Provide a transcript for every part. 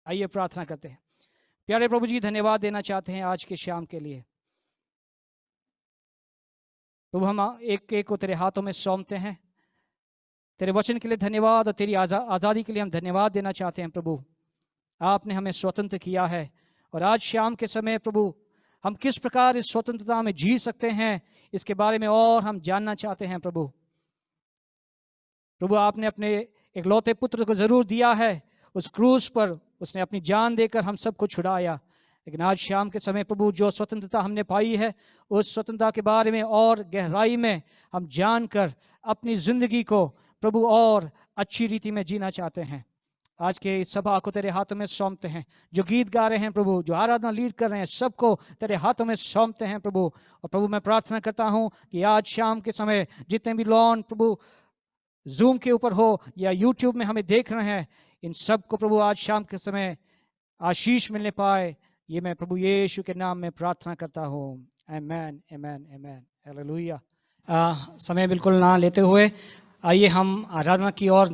आइए प्रार्थना करते हैं। प्यारे प्रभु जी, धन्यवाद देना चाहते हैं आज के शाम के लिए। प्रभु हम एक एक को तेरे हाथों में सौंपते हैं। तेरे वचन के लिए धन्यवाद और तेरी आज़ादी के लिए हम धन्यवाद देना चाहते हैं। प्रभु आपने हमें स्वतंत्र किया है और आज शाम के समय प्रभु हम किस प्रकार इस स्वतंत्रता में जी सकते हैं इसके बारे में और हम जानना चाहते हैं। प्रभु आपने अपने इकलौते पुत्र को जरूर दिया है, उस क्रूस पर उसने अपनी जान देकर हम सबको छुड़ाया। लेकिन आज शाम के समय प्रभु जो स्वतंत्रता हमने पाई है उस स्वतंत्रता के बारे में और गहराई में हम जानकर अपनी जिंदगी को प्रभु और अच्छी रीति में जीना चाहते हैं। आज के इस सभा को तेरे हाथों में सौंपते हैं। जो गीत गा रहे हैं प्रभु, जो आराधना लीड कर रहे हैं, सबको तेरे हाथों में सौंपते हैं प्रभु। और प्रभु मैं प्रार्थना करता हूँ कि आज शाम के समय जितने भी लॉन प्रभु जूम के ऊपर हो या यूट्यूब में हमें देख रहे हैं, इन सब को प्रभु आज शाम के समय आशीष मिलने पाए, ये मैं प्रभु यीशु के नाम में प्रार्थना करता हूँ। आमेन, आमेन, आमेन, हालेलुया। समय बिल्कुल ना लेते हुए आइए हम आराधना की ओर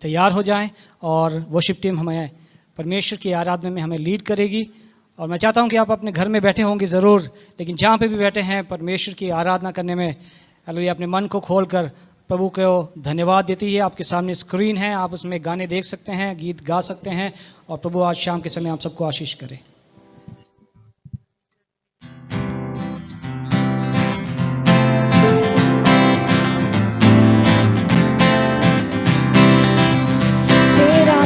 तैयार हो जाएं और वर्शिप टीम हमें परमेश्वर की आराधना में हमें लीड करेगी। और मैं चाहता हूं कि आप अपने घर में बैठे होंगे ज़रूर, लेकिन जहाँ पे भी बैठे हैं परमेश्वर की आराधना करने में हालेलुया अपने मन को खोलकर प्रभु को धन्यवाद देती है। आपके सामने स्क्रीन है, आप उसमें गाने देख सकते हैं, गीत गा सकते हैं। और प्रभु आज शाम के समय आप सबको आशीष करे। तेरा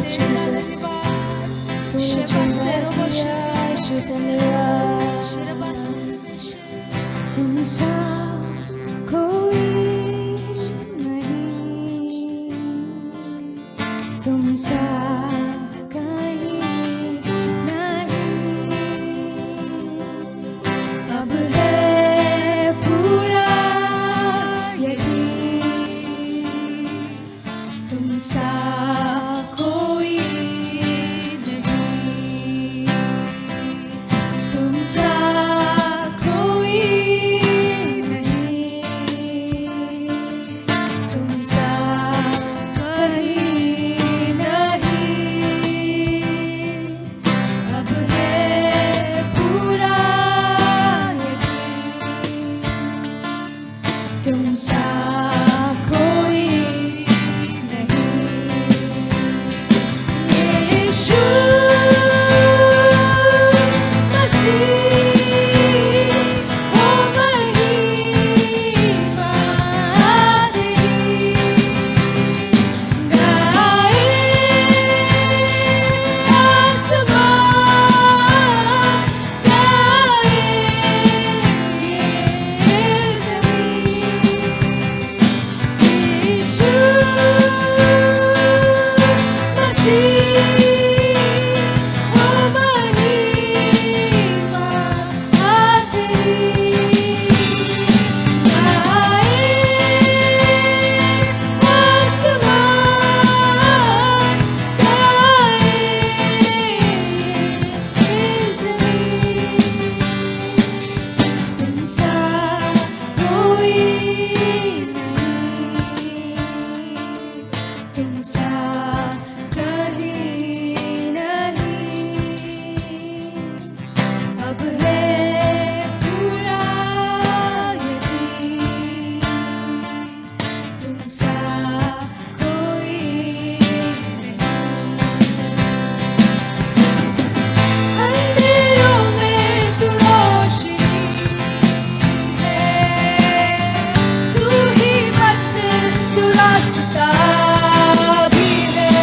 Jesus. तूने चुना किया यीशु धन्यवाद। तुम सा कोई नहीं, तुम सा कहीं नहीं। अब है पूरा यकीन, तुम सा कोई नहीं, तुम सा कोई नहीं, तुम सा कहीं नहीं। अब है पूरा यकीन, तुम सा कोई नहीं। यीशु मसीह हो महिमा तेरी, गाए आसमान, गाए ज़मीन। यीशु मसीह हो महिमा तेरी, गाए आसमान, गाए ज़मीन। तुम सा कोई नहीं, तुम सा कहीं नहीं। अब है पूरा यकीन, तुम सा कोई नहीं। अंधेरों में तू रोशनी है, तू ही मंजिल, तू रास्ता भी है।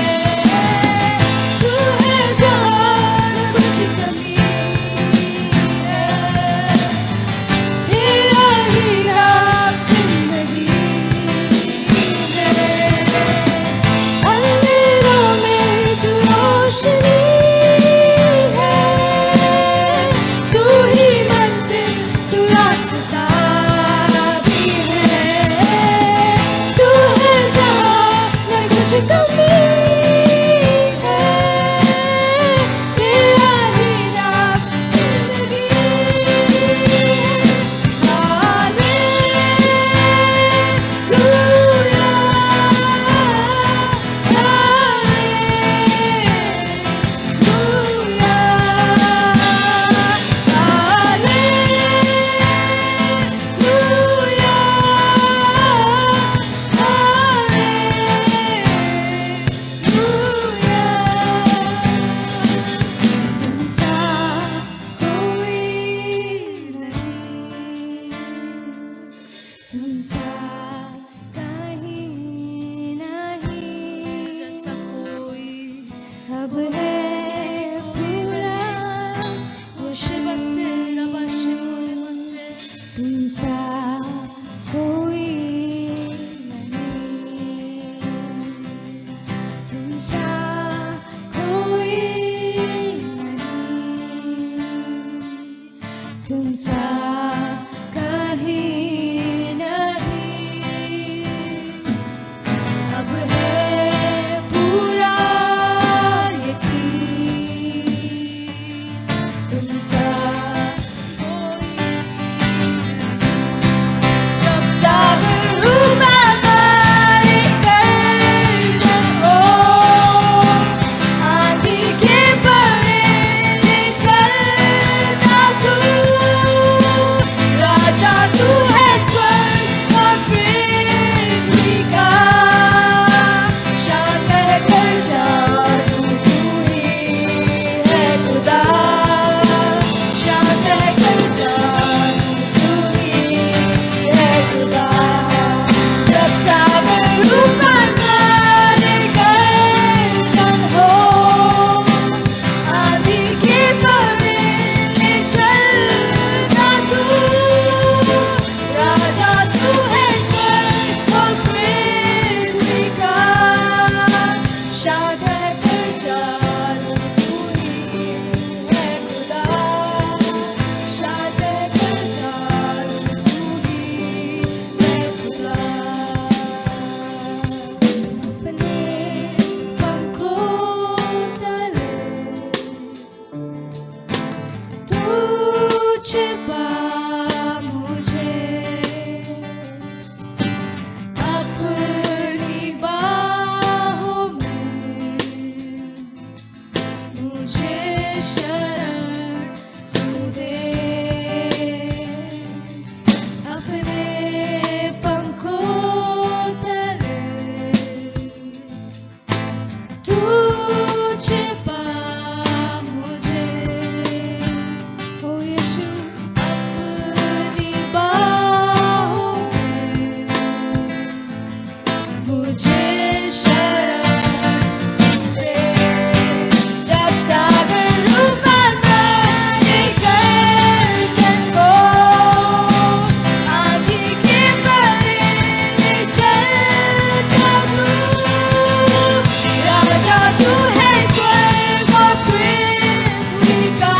तू है स्वर्ग और पृथ्वी का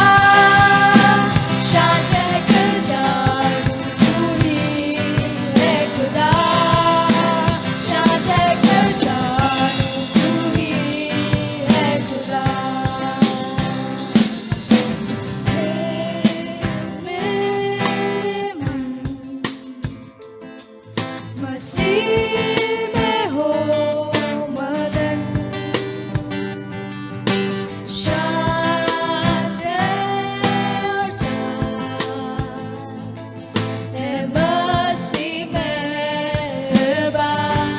शांत कर जादू तू ही है खुदा शांत कर जादू तू ही है खुदा मेरे मन मसीह में हो मगन शांत और है मसीह मेहरबान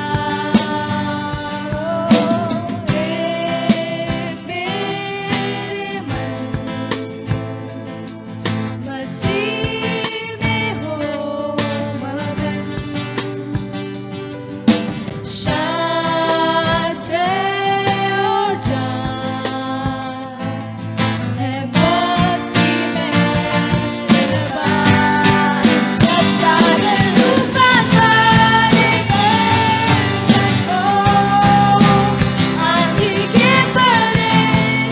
मेरे मन मसीह में हो मगन शांत और जान है मसीह मेहरबान जब सागर तूफान मारेगा को आंधी के परे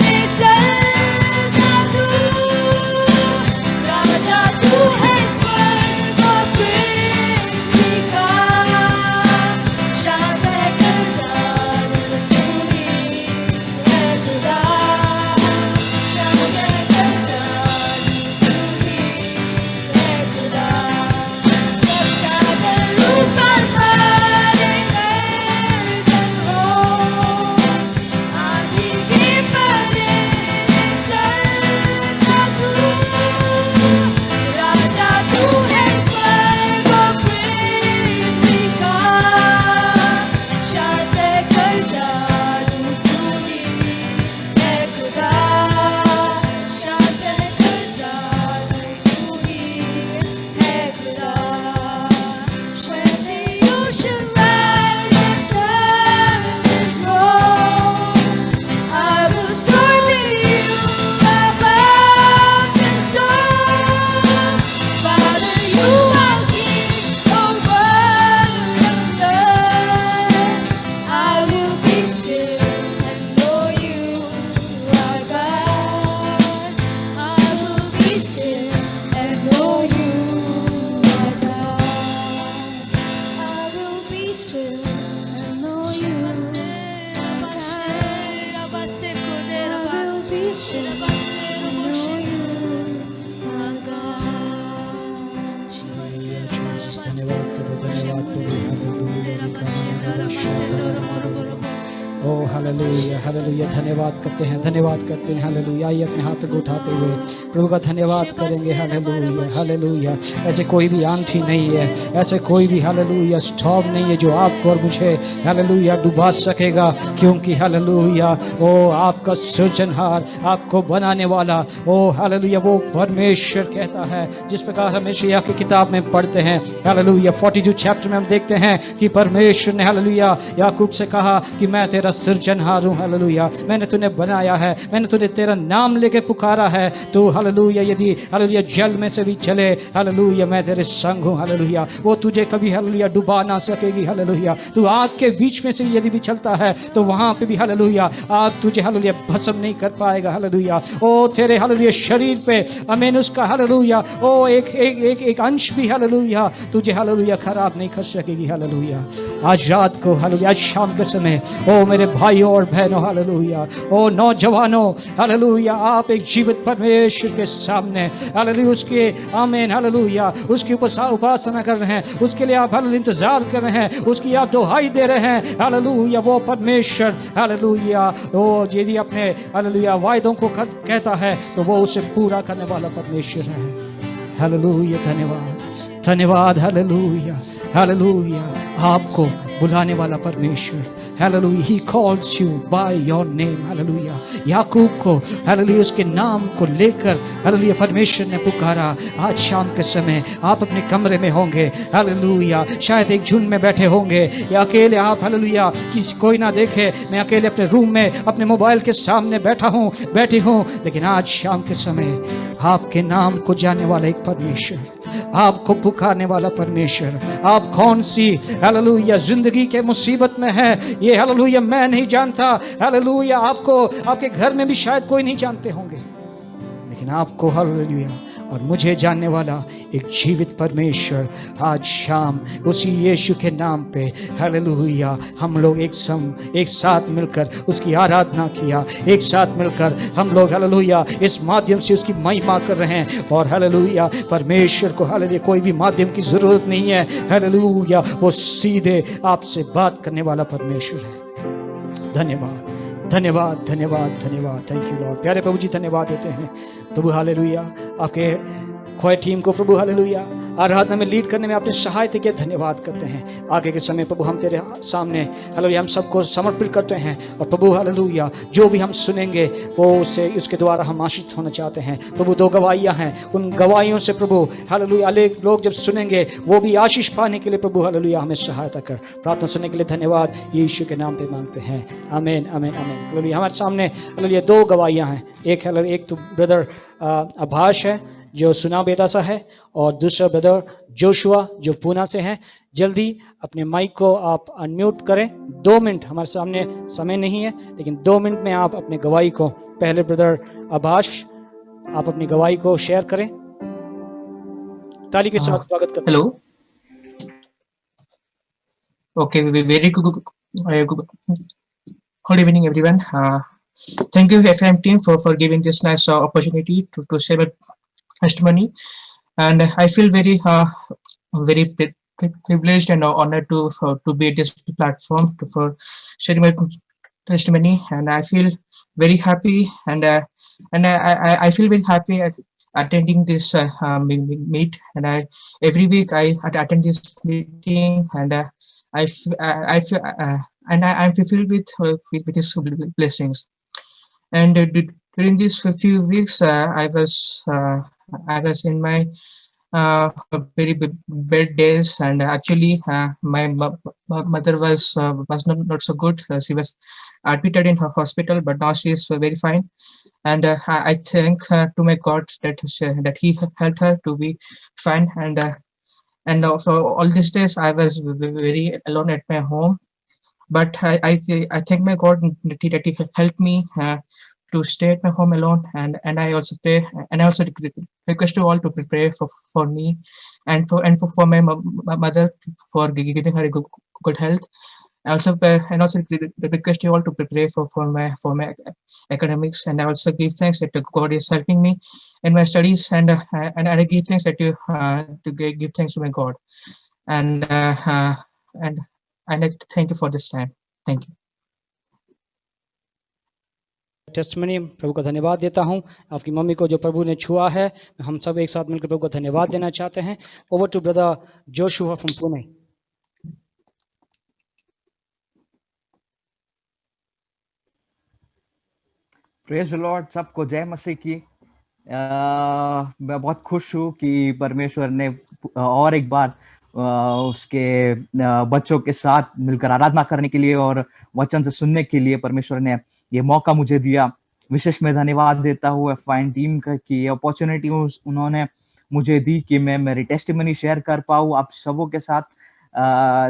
में चलता तू राजा तू है स्वर्ग और पृथ्वी का शांत कर जादू तू ही है खुदा शांत कर जादू तू ही है खुदा जब सागर तूफान मारे हो आंधी के परे में चलता तू राजा तू है स्वर्ग और पृथ्वी का शांत कर जादू तू ही है खुदा शांत कर जादू तू ही है खुदा When the ocean rise and thunders roll, I will soar with you above the storm. Father, you are King over the earth. I will be still and know you are God. I will be still and know you are God. I will be still and know you are God. I will be still and know you are oh hallelujah hallelujah धन्यवाद करते हैं hallelujah. आइए अपने हाथ को उठाते हुए प्रभु का धन्यवाद करेंगे। Hallelujah hallelujah. ऐसे कोई भी आंधी नहीं है, ऐसे कोई भी हालेलुया स्टॉर्म नहीं है जो आपको और मुझे हालेलुया डुबा सकेगा, क्योंकि हालेलुया ओ आपका सृजनहार, आपको बनाने वाला ओ हालेलुया वो परमेश्वर कहता है, जिस प्रकार हम यशायाह की किताब में पढ़ते हैं हालेलुया 42 चैप्टर में हम देखते हैं कि परमेश्वर ने हालेलुया याकूब से कहा कि मैं तेरा सृजनहार हूँ हालेलुया, मैंने तूने बनाया है, मैंने तुझे तेरा नाम लेके पुकारा है, तो हालेलुया यदि हालेलुया जल में से भी चले हालेलुया मैं तेरे संग हूँ हालेलुया, वो तुझे कभी हालेलुया डुबा ना सकेगी हालेलुया। तू आग के बीच में से यदि भी चलता है तो वहां पे भी हालेलुया आग तुझे हालेलुया भस्म नहीं कर पाएगा हालेलुया। ओ तेरे हालेलुया शरीर पे अमीन उसका हालेलुया ओ एक अंश भी हालेलुया तुझे हालेलुया खराब नहीं कर सकेगी हालेलुया। आज रात को हालेलुया, आज शाम के समय ओ मेरे भाइयों और बहनों हालेलुया, ओ नौजवानों हालेलुया, आप एक जीवित परमेश्वर के सामने हालेलुया उसके आमीन हालेलुया उसकी उपासना कर रहे हैं, उसके लिए आप हालेलुया इंतजार कर रहे हैं, उसकी आप दुहाई दे रहे हैं हालेलुया। वो परमेश्वर हालेलुया ओ यदि अपने हालेलुया वायदों को कहता है तो वो उसे पूरा करने वाला परमेश्वर है हालेलुया। धन्यवाद धन्यवाद हालेलुया हालेलुया। आपको बुलाने वाला परमेश्वर hallelujah, he calls you by your name hallelujah. Yakub को हालेलुया उसके नाम को लेकर हालेलुया परमेश्वर ने पुकारा। आज शाम के समय आप अपने कमरे में होंगे हालेलुया, शायद एक झुंड में बैठे होंगे या अकेले आप हालेलुया, किसी कोई ना देखे, मैं अकेले अपने रूम में अपने मोबाइल के सामने बैठी हूँ, लेकिन आज शाम के समय आपके नाम को जानने वाला एक परमेश्वर, आपको पुकारने वाला परमेश्वर, आप कौन सी हालेलुया जिंदगी जिंदगी के मुसीबत में है, ये हालेलुया मैं नहीं जानता, हालेलुया आपको आपके घर में भी शायद कोई नहीं जानते होंगे, लेकिन आपको हालेलुया और मुझे जानने वाला एक जीवित परमेश्वर आज शाम उसी यीशु के नाम पे हालेलुया हम लोग एक साथ मिलकर उसकी आराधना किया, एक साथ मिलकर हम लोग हालेलुया इस माध्यम से उसकी महिमा कर रहे हैं। और हालेलुया परमेश्वर को हालेलुया कोई भी माध्यम की जरूरत नहीं है, हालेलुया वो सीधे आपसे बात करने वाला परमेश्वर है। धन्यवाद धन्यवाद धन्यवाद धन्यवाद, थैंक यू लॉर्ड। प्यारे प्रभु जी धन्यवाद देते हैं प्रभु हालेलुया आपके खोए टीम को प्रभु हालेलुया आराधना में लीड करने में आपने सहायता किया, धन्यवाद करते हैं। आगे के समय प्रभु हम तेरे सामने हालेलुया हम सबको समर्पित करते हैं और प्रभु हालेलुया जो भी हम सुनेंगे वो उसके द्वारा हम आशीषित होना चाहते हैं। प्रभु 2 गवाहियाँ हैं, उन गवाहियों से प्रभु हालेलुया अनेक लोग जब सुनेंगे वो भी आशीष पाने के लिए प्रभु हालेलुया हमें सहायता कर। प्रार्थना सुनने के लिए धन्यवाद यीशु के नाम पे मांगते हैं, आमीन आमीन आमीन। हालेलुया हमारे सामने हालेलुया 2 गवाहियाँ हैं, एक तो ब्रदर आभास है जो सुना बेतासा है और दूसरा ब्रदर जोशुआ जो पूना से हैं। जल्दी अपने माइक को आप अनम्यूट करें, 2 मिनट हमारे सामने समय नहीं है, लेकिन 2 मिनट में आप अपने गवाही को, पहले ब्रदर आभास आप अपनी गवाही को शेयर करें। ताली के साथ स्वागत करते हैं। Hello. Okay, very good evening, everyone. Thank you, FM team, for giving this nice opportunity to share my testimony. And I feel very privileged and honored to be at this platform for sharing my testimony. And I feel very happy, and I feel very happy at attending this meet. And every week I attend this meeting, and I feel I'm filled with his blessings. And during these few weeks, I was in my very bad days, and actually my mother was not so good. She was admitted in her hospital, but now she is very fine. And I thank to my God that He helped her to be fine. And for all these days, I was very alone at my home. But I thank my God that He helped me to stay at my home alone. And I also pray, and I also request you all to pray for me and for my mother, for giving her a good health. I also request you all to pray for my academics. And I also give thanks that God is helping me in my studies, and I give thanks that you to give thanks to my God. And I thank you for this time. Thank you. Testimony प्रभु को धन्यवाद देता हूं। आपकी mummy को जो प्रभु ने छुआ है, हम सब एक साथ मिलकर प्रभु को धन्यवाद देना चाहते हैं। Over to brother Joshua from Pune. Praise the Lord, सबको जय मसीह की। मैं बहुत खुश हूँ कि परमेश्वर ने और एक बार उसके बच्चों के साथ मिलकर आराधना करने के लिए और वचन से सुनने के लिए परमेश्वर ने ये मौका मुझे दिया। विशेष में धन्यवाद देता हूँ फाइन टीम का कि ये अपॉर्चुनिटी उन्होंने मुझे दी कि मैं मेरी टेस्टिमनी शेयर कर पाऊँ आप सबों के साथ।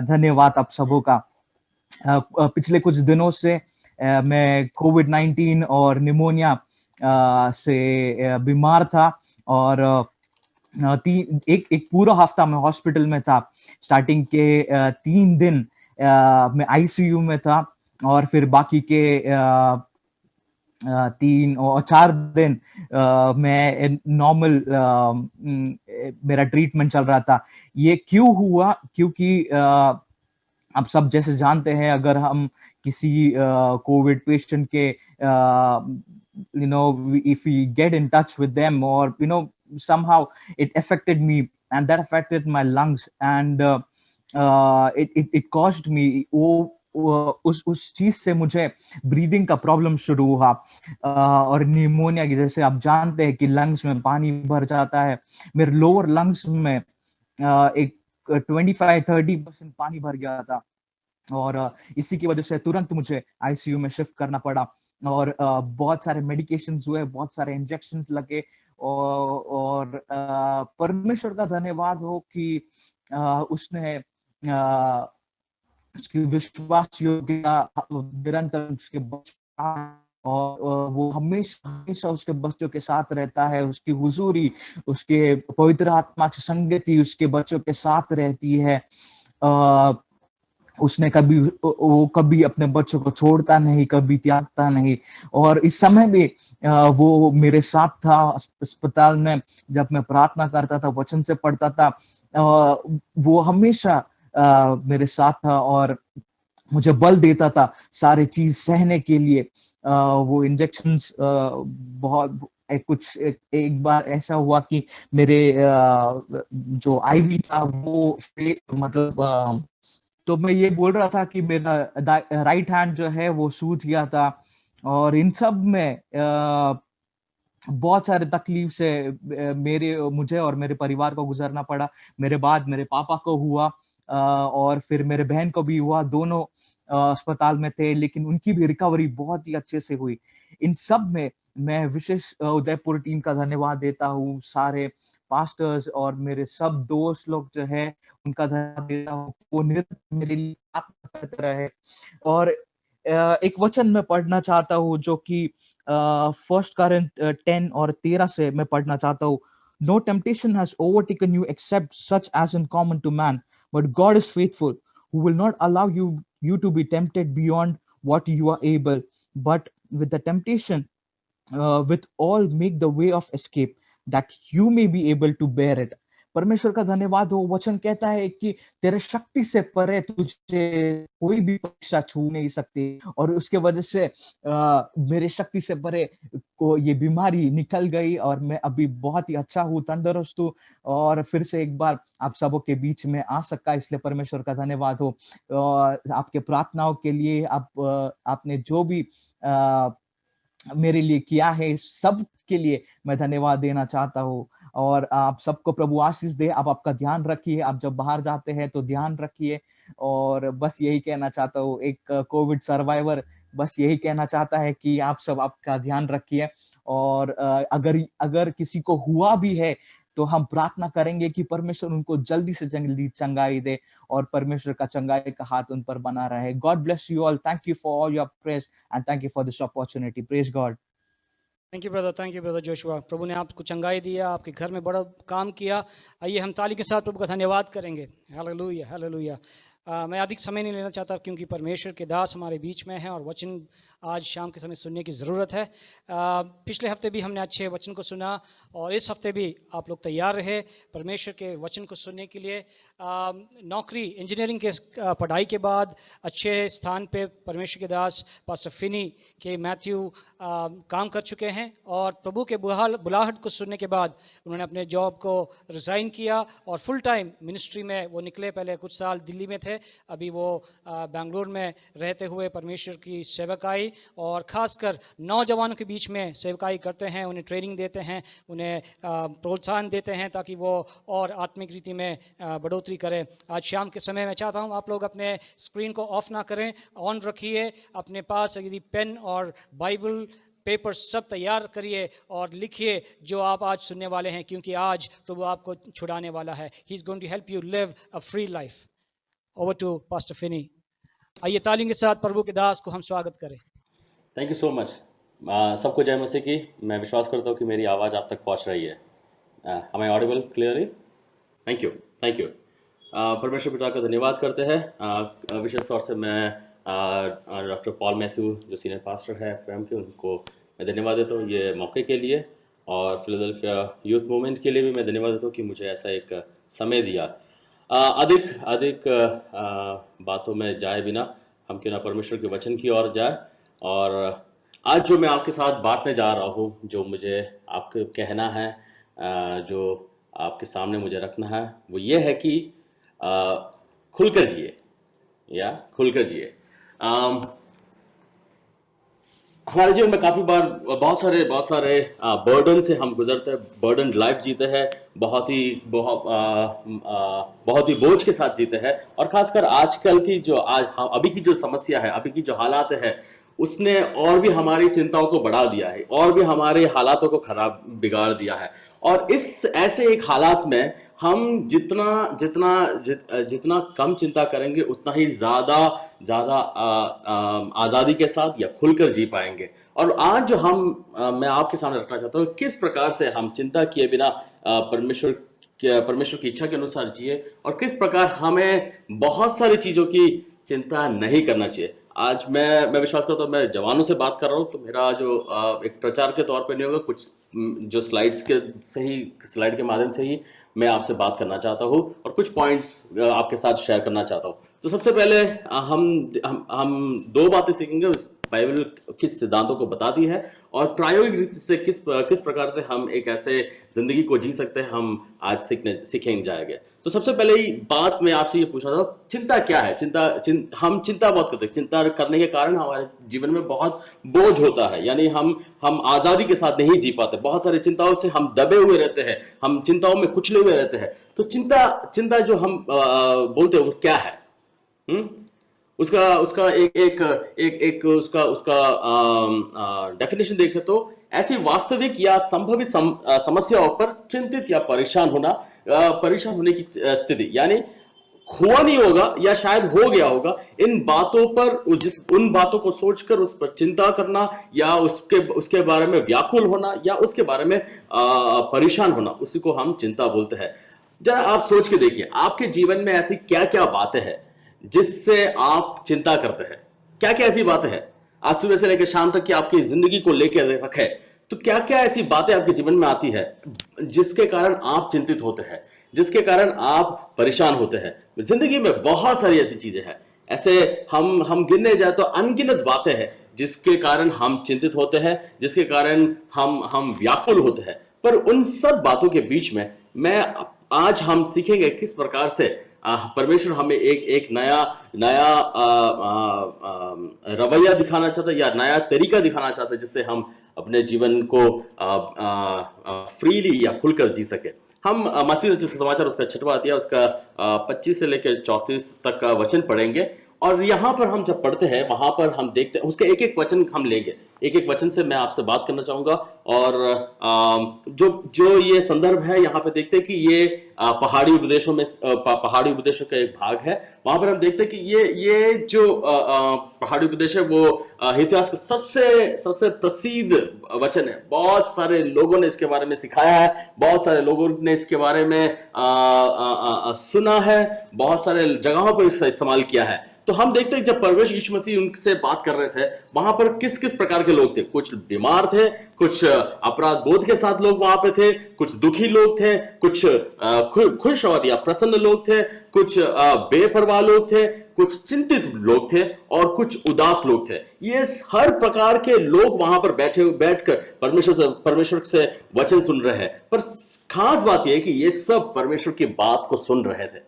धन्यवाद आप सबों का। पिछले कुछ दिनों से मैं कोविड-19 और निमोनिया से बीमार था और एक पूरा हफ्ता मैं हॉस्पिटल में था। स्टार्टिंग के 3 दिन मैं आईसीयू में था और फिर बाकी के 3 और 4 दिन मैं नॉर्मल मेरा ट्रीटमेंट चल रहा था। ये क्यों हुआ? क्योंकि आप सब जैसे जानते हैं, अगर हम किसी कोविड पेशेंट के if we get in touch with them, or somehow it affected me, and that affected my lungs, and it caused me उस चीज से मुझे ब्रीदिंग का प्रॉब्लम शुरू हुआ। और निमोनिया की, जैसे आप जानते हैं कि लंग्स में पानी भर जाता है, मेरे लोअर लंग्स में एक 25-30% पानी भर गया था और इसी की वजह से तुरंत मुझे आईसीयू में शिफ्ट करना पड़ा और बहुत सारे मेडिकेशंस हुए, बहुत सारे इंजेक्शंस लगे और परमेश्वर का धन्यवाद हो कि उसने उसकी विश्वास योग्यता निरंतर उसके और वो हमेशा हमेशा उसके बच्चों के साथ रहता है। उसकी हुजूरी, उसके पवित्र आत्मा की संगति उसके बच्चों के साथ रहती है। उसने कभी वो कभी अपने बच्चों को छोड़ता नहीं, कभी त्यागता नहीं। और इस समय भी वो मेरे साथ था अस्पताल में, जब मैं प्रार्थना करता था, वचन से पढ़ता था। वो हमेशा मेरे साथ था और मुझे बल देता था सारी चीज सहने के लिए। वो इंजेक्शंस बहुत एक बार ऐसा हुआ कि मेरे जो आईवी था वो मतलब तो मैं ये बोल रहा था कि मेरा राइट हैंड जो है वो सूज गया था। और इन सब में बहुत सारे तकलीफ से मुझे और मेरे परिवार को गुजरना पड़ा। मेरे बाद मेरे पापा को हुआ और फिर मेरे बहन को भी हुआ। दोनों अस्पताल में थे, लेकिन उनकी भी रिकवरी बहुत ही अच्छे से हुई। इन सब में मैं विशेष उदयपुर टीम का धन्यवाद देता हूँ, सारे पास्टर्स और मेरे सब दोस्त लोग जो है उनका धन्यवाद देता हूँ। वो निरंतर मेरे लिए प्रार्थना करते रहे। और एक वचन मैं पढ़ना चाहता हूँ जो कि फर्स्ट Corinthians 10 और 13 से मैं पढ़ना चाहता हूँ। No temptation has overtaken you except such as in common to man, but God is faithful, who will not allow you to be tempted beyond what you are able, but with the temptation, with all make the way of escape, that you may be able to bear it. परमेश्वर का धन्यवाद हो। वचन कहता है कि तेरे शक्ति से परे तुझे कोई भी परीक्षा छू नहीं सकती, और उसके वजह से मेरे शक्ति से परे को ये बीमारी निकल गई और मैं अभी बहुत ही अच्छा हूँ, तंदुरुस्त हूँ और फिर से एक बार आप सबों के बीच में आ सका, इसलिए परमेश्वर का धन्यवाद हो। आपके प्रार्थनाओं के लिए आपने जो भी मेरे लिए किया है, सब के लिए मैं धन्यवाद देना चाहता हूँ। और आप सबको प्रभु आशीष दे। आप आपका ध्यान रखिए, आप जब बाहर जाते हैं तो ध्यान रखिए। और बस यही कहना चाहता हूँ, एक कोविड सर्वाइवर बस यही कहना चाहता है कि आप सब आपका ध्यान रखिए। और अगर किसी को हुआ भी है तो हम प्रार्थना करेंगे कि परमेश्वर उनको जल्दी से जल्दी चंगाई दे और परमेश्वर का चंगाई का हाथ उन पर बना रहे। God bless you all. Thank you for all your prayers and thank you for this opportunity. Praise God. Thank you brother Joshua. प्रभु ने आपको चंगाई दिया, आपके घर में बड़ा काम किया। आइए हम ताली के साथ प्रभु का धन्यवाद करेंगे। Hallelujah hallelujah. मैं अधिक समय नहीं लेना चाहता क्योंकि परमेश्वर के दास हमारे बीच में हैं और वचन आज शाम के समय सुनने की ज़रूरत है। पिछले हफ्ते भी हमने अच्छे वचन को सुना और इस हफ्ते भी आप लोग तैयार रहे परमेश्वर के वचन को सुनने के लिए। नौकरी इंजीनियरिंग के पढ़ाई के बाद अच्छे स्थान पे परमेश्वर के दास पास्टर फिनी के मैथ्यू काम कर चुके हैं और प्रभु के बुलाहट को सुनने के बाद उन्होंने अपने जॉब को रिज़ाइन किया और फुल टाइम मिनिस्ट्री में वो निकले। पहले कुछ साल दिल्ली में थे, अभी वो बेंगलुरु में रहते हुए परमेश्वर की सेवकाई और ख़ासकर नौजवानों के बीच में सेवकाई करते हैं, उन्हें ट्रेनिंग देते हैं, उन्हें प्रोत्साहन देते हैं ताकि वो और आत्मिक रीति में बढ़ोतरी करें। आज शाम के समय मैं चाहता हूँ आप लोग अपने स्क्रीन को ऑफ ना करें, ऑन रखिए। अपने पास यदि पेन और बाइबल पेपर सब तैयार करिए और लिखिए जो आप आज सुनने वाले हैं, क्योंकि आज प्रभु आपको छुड़ाने वाला है। He is going to help you live a free life. Over to pastor Finny. आइए ताली के साथ प्रभु के दास को हम स्वागत करें। Thank you so much. सबको जय मसीह की। मैं विश्वास करता हूँ कि मेरी आवाज़ आप तक पहुँच रही है। am I audible clearly? Thank you thank you. परमेश्वर पिता का धन्यवाद करते हैं। विशेष तौर से मैं डॉक्टर पॉल मैथ्यू जो सीनियर पास्टर है एफएम के, उनको मैं धन्यवाद देता हूँ ये मौके के लिए, और फिलाडेल्फिया यूथ मूवमेंट के लिए भी मैं धन्यवाद देता हूँ कि मुझे ऐसा एक समय दिया। अधिक बातों में जाए बिना हम क्यों ना परमेश्वर के वचन की ओर जाए। और आज जो मैं आपके साथ बांटने जा रहा हूँ, जो मुझे आपको कहना है, जो आपके सामने मुझे रखना है, वो ये है कि खुलकर जिए या खुलकर जिए। हमारे जीवन में काफ़ी बार बहुत सारे बर्डन से हम गुजरते हैं, बर्डन लाइफ जीते हैं, बहुत ही बोझ के साथ जीते हैं। और खासकर आजकल की जो अभी की जो समस्या है, अभी की जो हालात है, उसने और भी हमारी चिंताओं को बढ़ा दिया है, और भी हमारे हालातों को खराब बिगाड़ दिया है। और इस ऐसे एक हालात में हम जितना कम चिंता करेंगे उतना ही ज्यादा आजादी के साथ या खुलकर जी पाएंगे। और आज जो मैं आपके सामने रखना चाहता हूँ, किस प्रकार से हम चिंता किए बिना परमेश्वर की इच्छा के अनुसार जिए, और किस प्रकार हमें बहुत सारी चीजों की चिंता नहीं करना चाहिए। आज मैं विश्वास करता हूँ, मैं जवानों से बात कर रहा हूँ, तो मेरा जो एक प्रचार के तौर पे नहीं होगा, कुछ जो स्लाइड के माध्यम से ही मैं आपसे बात करना चाहता हूँ और कुछ पॉइंट्स आपके साथ शेयर करना चाहता हूँ। तो सबसे पहले हम दो बातें सीखेंगे। बाइबल किस सिद्धांतों को बताती है और प्रायोगिक रीति से किस प्रकार से हम एक ऐसे जिंदगी को जी सकते हैं, हम आज सीखेंगे जाएंगे। तो सबसे पहले ही बात मैं आपसे ये पूछना था, चिंता क्या है? हम चिंता बहुत करते हैं। चिंता करने के कारण हमारे जीवन में बहुत बोझ होता है, यानी हम आजादी के साथ नहीं जी पाते। बहुत सारी चिंताओं से हम दबे हुए रहते हैं, हम चिंताओं में कुचले हुए रहते हैं। तो चिंता जो हम बोलते हैं वो क्या है? उसका एक उसका डेफिनेशन देखें तो ऐसी वास्तविक या संभावित समस्याओं पर चिंतित या परेशान होने की स्थिति, यानी हुआ नहीं होगा या शायद हो गया होगा, उन बातों को सोचकर उस पर चिंता करना या उसके बारे में व्याकुल होना या उसके बारे में परेशान होना, उसी को हम चिंता बोलते हैं। जरा आप सोच के देखिए, आपके जीवन में ऐसी क्या क्या बातें हैं जिससे आप चिंता करते हैं? क्या क्या ऐसी बातें हैं आज सुबह से लेकर शाम तक की आपकी जिंदगी को लेकर रखे? तो क्या क्या ऐसी बातें आपके जीवन में आती है जिसके कारण आप चिंतित होते हैं, जिसके कारण आप परेशान होते हैं? जिंदगी में बहुत सारी ऐसी चीजें हैं, ऐसे हम गिनने जाए तो अनगिनत बातें हैं जिसके कारण हम चिंतित होते हैं, जिसके कारण हम व्याकुल होते हैं। पर उन सब बातों के बीच में आज हम सीखेंगे किस प्रकार से परमेश्वर हमें एक नया रवैया दिखाना चाहता है या नया तरीका दिखाना चाहता है, जिससे हम अपने जीवन को फ्रीली या खुलकर जी सके। हम मत्ती रचित सुसमाचार उसका 6वां अध्याय उसका 25 से लेकर 34 तक का वचन पढ़ेंगे। और यहाँ पर हम जब पढ़ते हैं वहां पर हम देखते हैं, उसके एक एक वचन हम लेंगे, एक एक वचन से मैं आपसे बात करना चाहूंगा। और जो ये संदर्भ है, यहाँ पे देखते हैं कि ये पहाड़ी उपदेशों का एक भाग है। वहां पर हम देखते हैं कि ये जो पहाड़ी उपदेश है वो इतिहास का सबसे प्रसिद्ध वचन है। बहुत सारे लोगों ने इसके बारे में सिखाया है, बहुत सारे लोगों ने इसके बारे में सुना है, बहुत सारे जगहों पर इसका इस्तेमाल किया है। तो हम देखते हैं जब परमेश्वर यीशु मसीह उनसे बात कर रहे थे, वहां पर किस किस प्रकार के लोग थे। कुछ बीमार थे, कुछ अपराध बोध के साथ लोग वहां पे थे, कुछ दुखी लोग थे, कुछ खुश और या प्रसन्न लोग थे, कुछ बेपरवाह लोग थे, कुछ चिंतित लोग थे और कुछ उदास लोग थे। ये हर प्रकार के लोग वहां पर बैठकर परमेश्वर से वचन सुन रहे हैं। पर खास बात यह है कि ये सब परमेश्वर की बात को सुन रहे थे।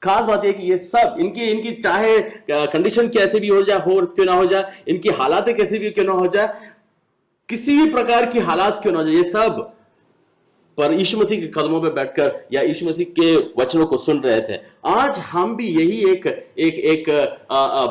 खास बात यह कि ये सब इनकी चाहे कंडीशन कैसे भी हो जाए, क्यों ना हो जाए, इनकी हालातें कैसे भी क्यों ना हो जाए, किसी भी प्रकार की हालात क्यों ना हो जाए, ये सब पर यीशु मसीह के कदमों पे बैठकर या यीशु मसीह के वचनों को सुन रहे थे। आज हम भी यही एक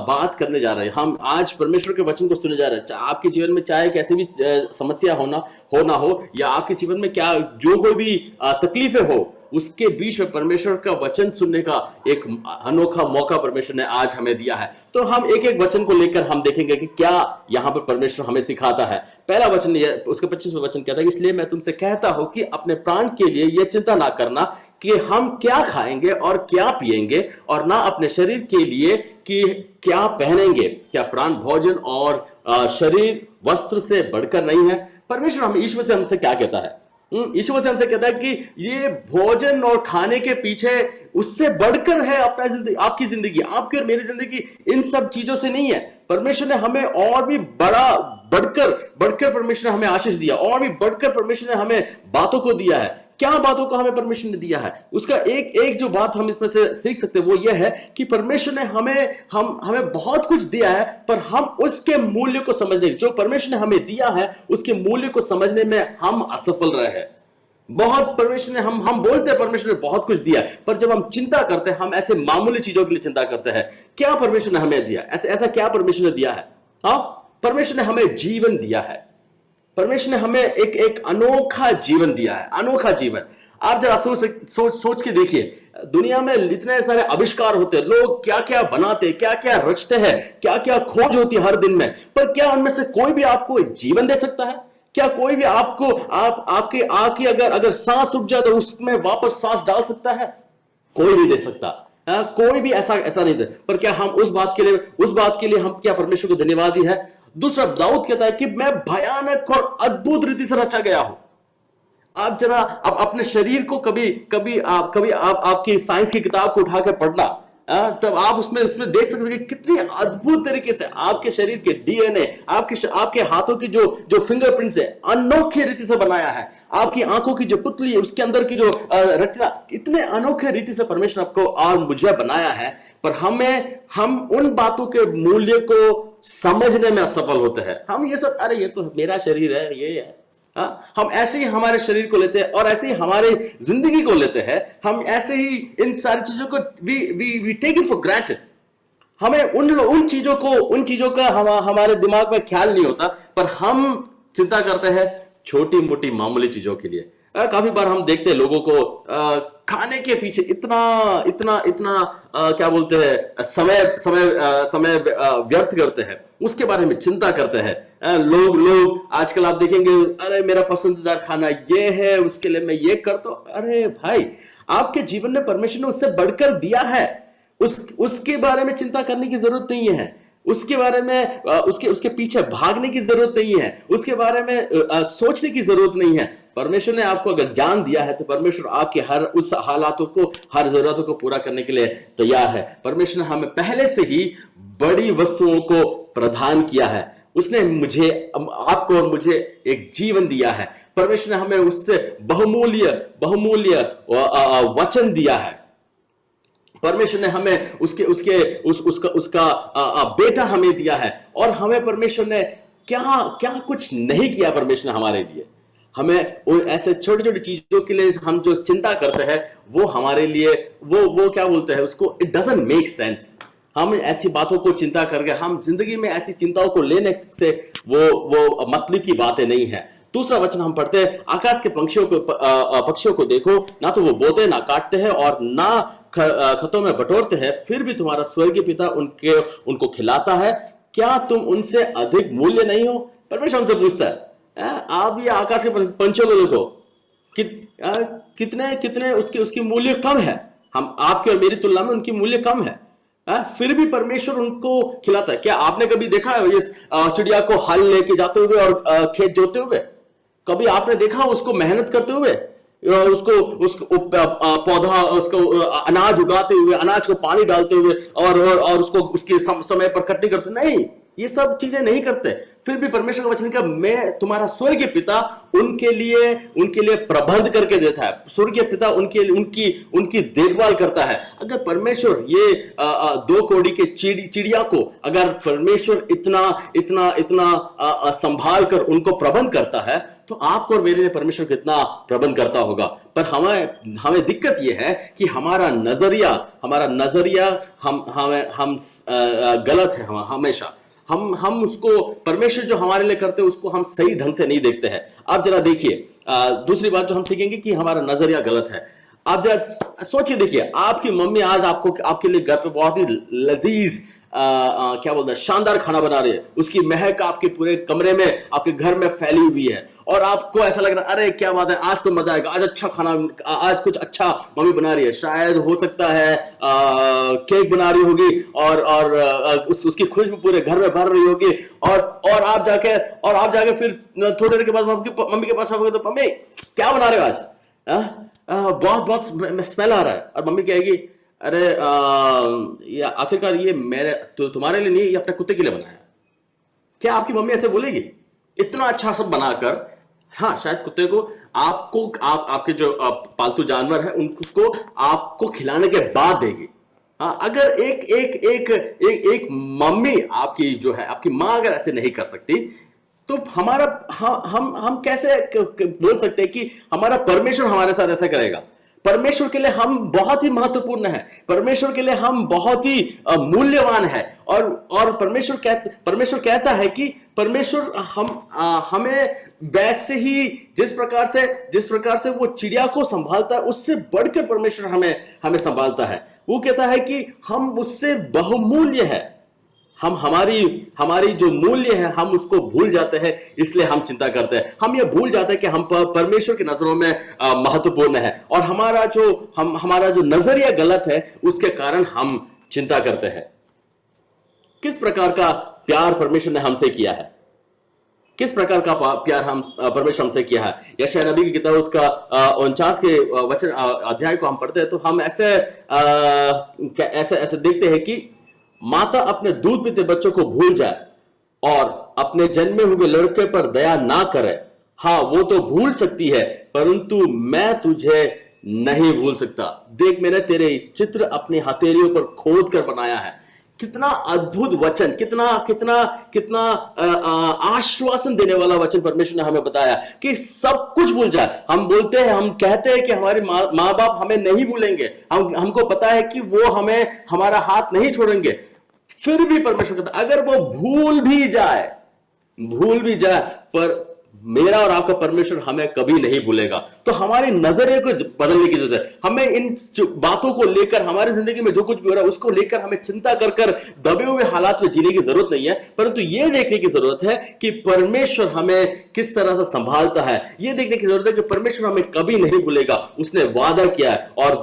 बात करने जा रहे हैं। हम आज परमेश्वर के वचन को सुनने जा रहे हैं। आपके जीवन में चाहे कैसी भी समस्या हो ना हो या आपके जीवन में क्या जो कोई भी तकलीफें हो, उसके बीच में परमेश्वर का वचन सुनने का एक अनोखा मौका परमेश्वर ने आज हमें दिया है। तो हम एक एक वचन को लेकर हम देखेंगे कि क्या यहाँ पर परमेश्वर हमें सिखाता है। पहला वचन उसका 25वां वचन कहता है, इसलिए मैं तुमसे कहता हूं कि अपने प्राण के लिए यह चिंता ना करना कि हम क्या खाएंगे और क्या पिएंगे, और ना अपने शरीर के लिए कि क्या पहनेंगे। क्या प्राण भोजन और शरीर वस्त्र से बढ़कर नहीं है? परमेश्वर हमें ईश्वर से हमसे क्या कहता है? यीशु मसीह हमसे कहता है कि ये भोजन और खाने के पीछे उससे बढ़कर है आपकी जिंदगी, आपकी और मेरी जिंदगी इन सब चीजों से नहीं है। परमेश्वर ने हमें और भी बढ़कर परमेश्वर ने हमें आशीष दिया, और भी बढ़कर परमेश्वर ने हमें बातों को दिया है। क्या बातों को हमें परमेश्वर ने दिया है? उसका एक जो बात हम इसमें से सीख सकते हैं वो ये है कि परमेश्वर ने हमें बहुत कुछ दिया है, पर हम उसके मूल्य को समझने, जो परमेश्वर ने हमें दिया है उसके मूल्य को समझने में हम असफल रहे हैं। बहुत परमेश्वर ने हम बोलते हैं परमेश्वर ने बहुत कुछ दिया, पर जब हम चिंता करते हैं, हम ऐसे मामूली चीजों के लिए चिंता करते हैं। क्या परमेश्वर ने हमें दिया? ऐसा क्या परमेश्वर ने दिया है? हाँ, परमेश्वर ने हमें जीवन दिया है। परमेश्वर ने हमें एक अनोखा जीवन दिया है, अनोखा जीवन। आप जरा सोच के देखिए, दुनिया में इतने सारे आविष्कार होते हैं, लोग क्या क्या बनाते हैं, क्या क्या रचते हैं, क्या क्या खोज होती है हर दिन में, पर क्या उनमें से कोई भी आपको जीवन दे सकता है? क्या कोई भी आपको आपकी अगर सांस रुक जाए तो उसमें वापस सांस डाल सकता है? कोई नहीं दे सकता। कोई भी ऐसा नहीं दे। पर क्या हम उस बात के लिए हम क्या परमेश्वर को धन्यवादी है? दूसरा, दाऊद कहता है कि मैं भयानक और अद्भुत रीति से रचा गया हूं। आप जरा अब अपने शरीर को कभी आप आपकी साइंस की किताब को उठाकर पढ़ना, तब आप उसमें देख सकते हैं कि कितनी अद्भुत तरीके से आपके शरीर के डीएनए, आपके हाथों की जो फिंगरप्रिंट्स है, अनोखे रीति से बनाया है। आपकी आंखों की जो पुतली है, उसके अंदर की जो रचना, इतने अनोखे रीति से परमेश्वर आपको और मुझे बनाया है। पर हम उन बातों के मूल्य को समझने में असफल होते हैं। हम ये सब, अरे ये तो मेरा शरीर है, ये है। हम ऐसे ही हमारे शरीर को लेते हैं और ऐसे ही हमारे जिंदगी को लेते हैं। हम ऐसे ही इन सारी चीजों को we take it for granted. हमें उन चीजों का हमारे दिमाग में ख्याल नहीं होता, पर हम चिंता करते हैं छोटी मोटी मामूली चीजों के लिए। काफी बार हम देखते हैं लोगों को खाने के पीछे इतना क्या बोलते हैं, समय व्यर्थ करते हैं, उसके बारे में चिंता करते हैं। लोग आजकल आप देखेंगे, अरे मेरा पसंदीदा खाना ये है, उसके लिए मैं ये करता हूं। अरे भाई, आपके जीवन में परमेश्वर ने उससे बढ़कर दिया है, उसके बारे में चिंता करने की जरूरत नहीं है, उसके बारे में उसके पीछे भागने की जरूरत नहीं है, उसके बारे में सोचने की जरूरत नहीं है। परमेश्वर ने आपको अगर जान दिया है तो परमेश्वर आपके हर उस हालातों को, हर जरूरतों को पूरा करने के लिए तैयार है। परमेश्वर ने हमें पहले से ही बड़ी वस्तुओं को प्रदान किया है। उसने आपको और मुझे एक जीवन दिया है। परमेश्वर ने हमें उससे बहुमूल्य वचन दिया है। परमेश्वर ने हमें उसका बेटा हमें दिया है। और हमें परमेश्वर ने क्या कुछ नहीं किया। परमेश्वर ने हमारे लिए हमें ऐसे छोटी छोटी चीजों के लिए हम जो चिंता करते हैं, वो हमारे लिए वो क्या बोलते हैं उसको, इट डजंट मेक सेंस। हम ऐसी बातों को चिंता करके हम जिंदगी में ऐसी चिंताओं को लेने से वो मतलब की बातें नहीं है। दूसरा वचन हम पढ़ते हैं, आकाश के पक्षियों को देखो, ना तो वो बोते, ना काटते हैं और ना खतों में बटोरते हैं, फिर भी तुम्हारा स्वर्गीय पिता उनको खिलाता है। क्या तुम उनसे अधिक मूल्य नहीं हो? परमेश्वर हमसे पूछता है, आप ये आकाश के पंछियों को देखो, कितने उसकी मूल्य कम है। हम आपके और मेरी तुलना में उनकी मूल्य कम है, फिर भी परमेश्वर उनको खिलाता है। क्या आपने कभी देखा है इस चिड़िया को हल लेके जाते हुए और खेत जोतते हुए? कभी आपने देखा उसको मेहनत करते हुए, उसको पौधा, उसको अनाज उगाते हुए, अनाज को पानी डालते हुए और उसको उसके समय पर कटनी करते? नहीं, ये सब चीजें नहीं करते। फिर भी परमेश्वर का वचन का, मैं तुम्हारा स्वर्गीय पिता उनके लिए प्रबंध करके देता है। स्वर्गीय पिता उनकी देखभाल करता है। अगर परमेश्वर ये 2 कौड़ी के चिड़िया को अगर परमेश्वर इतना संभाल कर उनको प्रबंध करता है, तो आपको और मेरे लिए परमेश्वर कितना प्रबंध करता होगा। पर हमें दिक्कत यह है कि हमारा नजरिया हम गलत है। हमेशा हम उसको, परमेश्वर जो हमारे लिए करते हैं उसको हम सही ढंग से नहीं देखते हैं। आप जरा देखिए, दूसरी बात जो हम सीखेंगे कि हमारा नजरिया गलत है। आप जरा सोचिए, देखिए, आपकी मम्मी आज आपके लिए घर पे बहुत ही लजीज क्या बोलते हैं, शानदार खाना बना रही है। उसकी महक आपके पूरे कमरे में, आपके घर में फैली हुई है और आपको ऐसा लग रहा है, अरे क्या बात है, आज तो मजा आएगा, आज अच्छा खाना, आज कुछ अच्छा मम्मी बना रही है। शायद हो सकता है केक बना रही होगी और उसकी खुशबू पूरे घर में भर रही होगी। और आप जाके फिर थोड़ी देर के बाद मम्मी के पास आओगे तो, मम्मी क्या बना रहे हो आज? बहुत स्मेल आ रहा है। और मम्मी कहेगी, अरे ये आखिरकार ये तुम्हारे लिए नहीं, ये अपने कुत्ते के लिए बनाया। क्या आपकी मम्मी ऐसे बोलेगी? इतना अच्छा सब बनाकर, हाँ, शायद कुत्ते को आपके जो पालतू जानवर है उनको आपको खिलाने के बाद देगी। हाँ, अगर एक मम्मी आपकी जो है, आपकी माँ अगर ऐसे नहीं कर सकती, तो हम कैसे बोल सकते हैं कि हमारा परमेश्वर हमारे साथ ऐसा करेगा? परमेश्वर के लिए हम बहुत ही महत्वपूर्ण है, परमेश्वर के लिए हम बहुत ही मूल्यवान है। और परमेश्वर कहता है कि परमेश्वर हमें वैसे ही जिस प्रकार से वो चिड़िया को संभालता है, उससे बढ़कर परमेश्वर हमें संभालता है। वो कहता है कि हम उससे बहुमूल्य है। हम हमारी जो मूल्य है हम उसको भूल जाते हैं, इसलिए हम चिंता करते हैं। हम ये भूल जाते हैं कि हम परमेश्वर की नजरों में महत्वपूर्ण है, और हमारा जो नजरिया गलत है उसके कारण हम चिंता करते हैं। किस प्रकार का प्यार परमेश्वर ने हमसे किया है, किस प्रकार का प्यार परमेश्वर हमसे किया है। यशायाह नबी की किताब उसका 49 के वचन अध्याय को हम पढ़ते हैं तो हम ऐसे देखते हैं कि माता अपने दूध पीते बच्चों को भूल जाए और अपने जन्मे हुए लड़के पर दया ना करे। हाँ, वो तो भूल सकती है, परंतु मैं तुझे नहीं भूल सकता। देख, मैंने तेरे चित्र अपनी हथेलियों पर खोद कर बनाया है। कितना अद्भुत वचन, कितना आश्वासन देने वाला वचन परमेश्वर ने हमें बताया कि सब कुछ भूल जाए। हम कहते हैं कि हमारे माँ बाप हमें नहीं भूलेंगे, हमको पता है कि वो हमारा हाथ नहीं छोड़ेंगे। फिर भी परमेश्वर कहता है अगर वो भूल भी जाए पर मेरा और आपका परमेश्वर हमें कभी नहीं भूलेगा। तो हमारे नजरिए को बदलने की जरूरत है। हमें इन बातों को लेकर, हमारी जिंदगी में जो कुछ भी हो रहा है उसको लेकर हमें चिंता कर दबे हुए हालात में जीने की जरूरत नहीं है, परंतु यह देखने की जरूरत है कि परमेश्वर हमें किस तरह से संभालता है। यह देखने की जरूरत है कि परमेश्वर हमें कभी नहीं भूलेगा। उसने वादा किया है और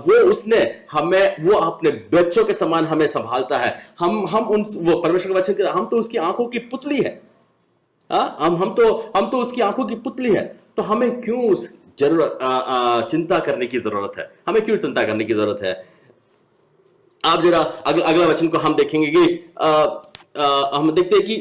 वो अपने बच्चों के समान हमें संभालता है। वो परमेश्वर का वचन कहता है हम तो उसकी आंखों की पुतली है। हम तो उसकी आंखों की पुतली है। तो हमें क्यों चिंता करने की जरूरत है? हमें क्यों चिंता करने की जरूरत है? आप जरा अगला वचन को हम देखेंगे कि हम देखते हैं कि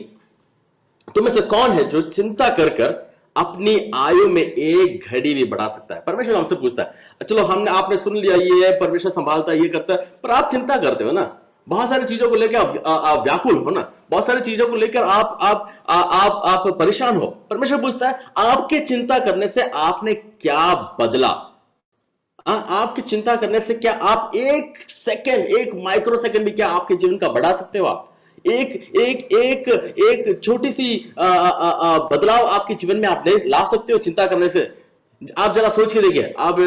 तुम में से कौन है जो चिंता कर अपनी आयु में एक घड़ी भी बढ़ा सकता है। परमेश्वर हमसे पूछता है, चलो आपने सुन लिया ये परमेश्वर संभालता है, ये करता है, पर आप चिंता करते हो ना, बहुत सारी चीजों को लेकर आप व्याकुल हो ना, बहुत सारी चीजों को लेकर आप परेशान हो। परमेश्वर पूछता है आपके चिंता करने से आपने क्या बदला? आपकी चिंता करने से क्या आप एक माइक्रो सेकंड भी क्या आपके जीवन का बढ़ा सकते हो? आप एक छोटी सी बदलाव आपके जीवन में आप ला सकते हो चिंता करने से? आप जरा सोच के देखिए। आप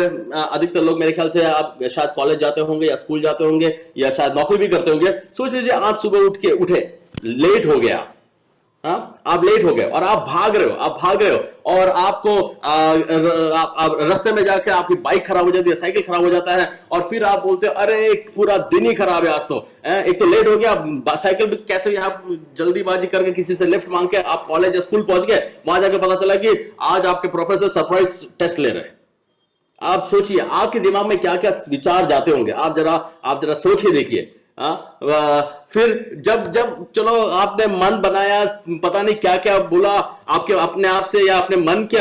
अधिकतर लोग मेरे ख्याल से आप शायद कॉलेज जाते होंगे या स्कूल जाते होंगे या शायद नौकरी भी करते होंगे। सोच लीजिए आप सुबह उठे, लेट हो गया, आप लेट हो गए और आप भाग रहे हो और आपको आप रास्ते में जाके आपकी बाइक खराब हो जाती है, साइकिल खराब हो जाता है, और फिर आप बोलते हो अरे पूरा दिन ही खराब है आज तो। एक तो लेट हो गया, साइकिल भी कैसे आप जल्दीबाजी करके किसी से लिफ्ट मांग के आप कॉलेज या स्कूल पहुंच गए, वहां जाके पता चला कि आज आपके प्रोफेसर सरप्राइज टेस्ट ले रहे हैं। आप सोचिए आपके दिमाग में क्या क्या विचार जाते होंगे। आप जरा सोच के देखिए। फिर जब चलो आपने मन बनाया, पता नहीं क्या क्या बोला आपके अपने आप से या अपने मन के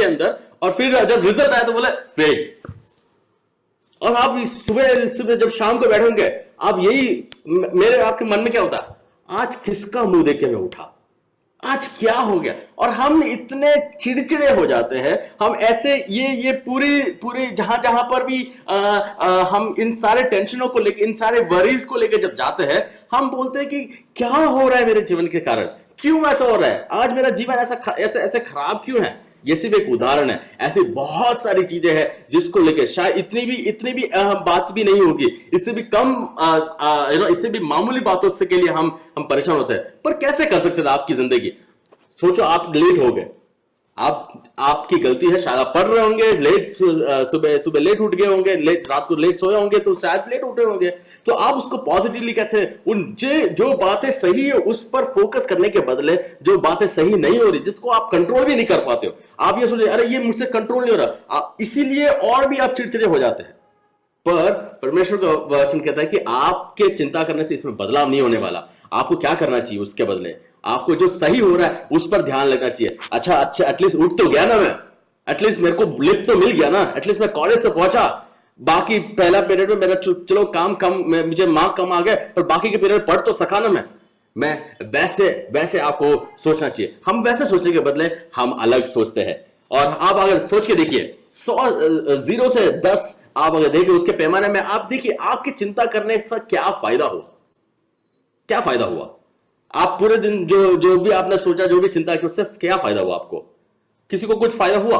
अंदर, और फिर जब रिजल्ट आया तो बोले फेल। और आप सुबह जब शाम को बैठोगे, आप मेरे आपके मन में क्या होता है? आज किसका मुंह देख के मैं उठा, आज क्या हो गया? और हम इतने चिड़चिड़े हो जाते हैं। हम ऐसे ये पूरी जहां पर भी हम इन सारे टेंशनों को लेकर, इन सारे वरीज को लेकर जब जाते हैं, हम बोलते हैं कि क्या हो रहा है मेरे जीवन के कारण, क्यों ऐसा हो रहा है, आज मेरा जीवन ऐसे खराब क्यों है? ये सिर्फ एक उदाहरण है। ऐसी बहुत सारी चीजें हैं जिसको लेकर शायद इतनी भी अहम बात भी नहीं होगी, इससे भी कम इससे भी मामूली बातों से के लिए हम परेशान होते हैं। पर कैसे कर सकते थे आपकी जिंदगी? सोचो आप लेट हो गए, आपकी गलती है, शायद आप पढ़ रहे होंगे, सुबह लेट उठ गए होंगे, रात को लेट सोए होंगे, तो शायद लेट उठे होंगे। तो आप उसको पॉजिटिवली कैसे, जो बातें सही है उस पर फोकस करने के बदले जो बातें सही नहीं हो रही, जिसको आप कंट्रोल भी नहीं कर पाते हो, आप ये सोचिए अरे ये मुझसे कंट्रोल नहीं हो रहा, इसीलिए और भी आप चिड़चिड़े हो जाते हैं। पर परमेश्वर का वचन कहता है कि आपके चिंता करने से इसमें बदलाव नहीं होने वाला। आपको क्या करना चाहिए? उसके बदले आपको जो सही हो रहा है उस पर ध्यान लगना चाहिए। अच्छा एटलीस्ट उठ तो गया ना मैं, एटलीस्ट मेरे को लिफ्ट तो मिल गया ना, एटलीस्ट मैं कॉलेज से पहुंचा। बाकी पहला पीरियड में मेरा चलो काम कम, मुझे मार्क कम आ गए, पर बाकी के पीरियड पढ़ तो सका ना मैं वैसे आपको सोचना चाहिए। हम वैसे सोचने के बदले हम अलग सोचते हैं। और आप अगर सोच के देखिए 0 से 10 आप अगर देखें उसके पैमाने में, आप देखिए आपकी चिंता करने से क्या फायदा हुआ, क्या फायदा हुआ? आप पूरे दिन जो जो भी आपने सोचा, जो भी चिंता की, उससे क्या फायदा हुआ आपको? किसी को कुछ फायदा हुआ?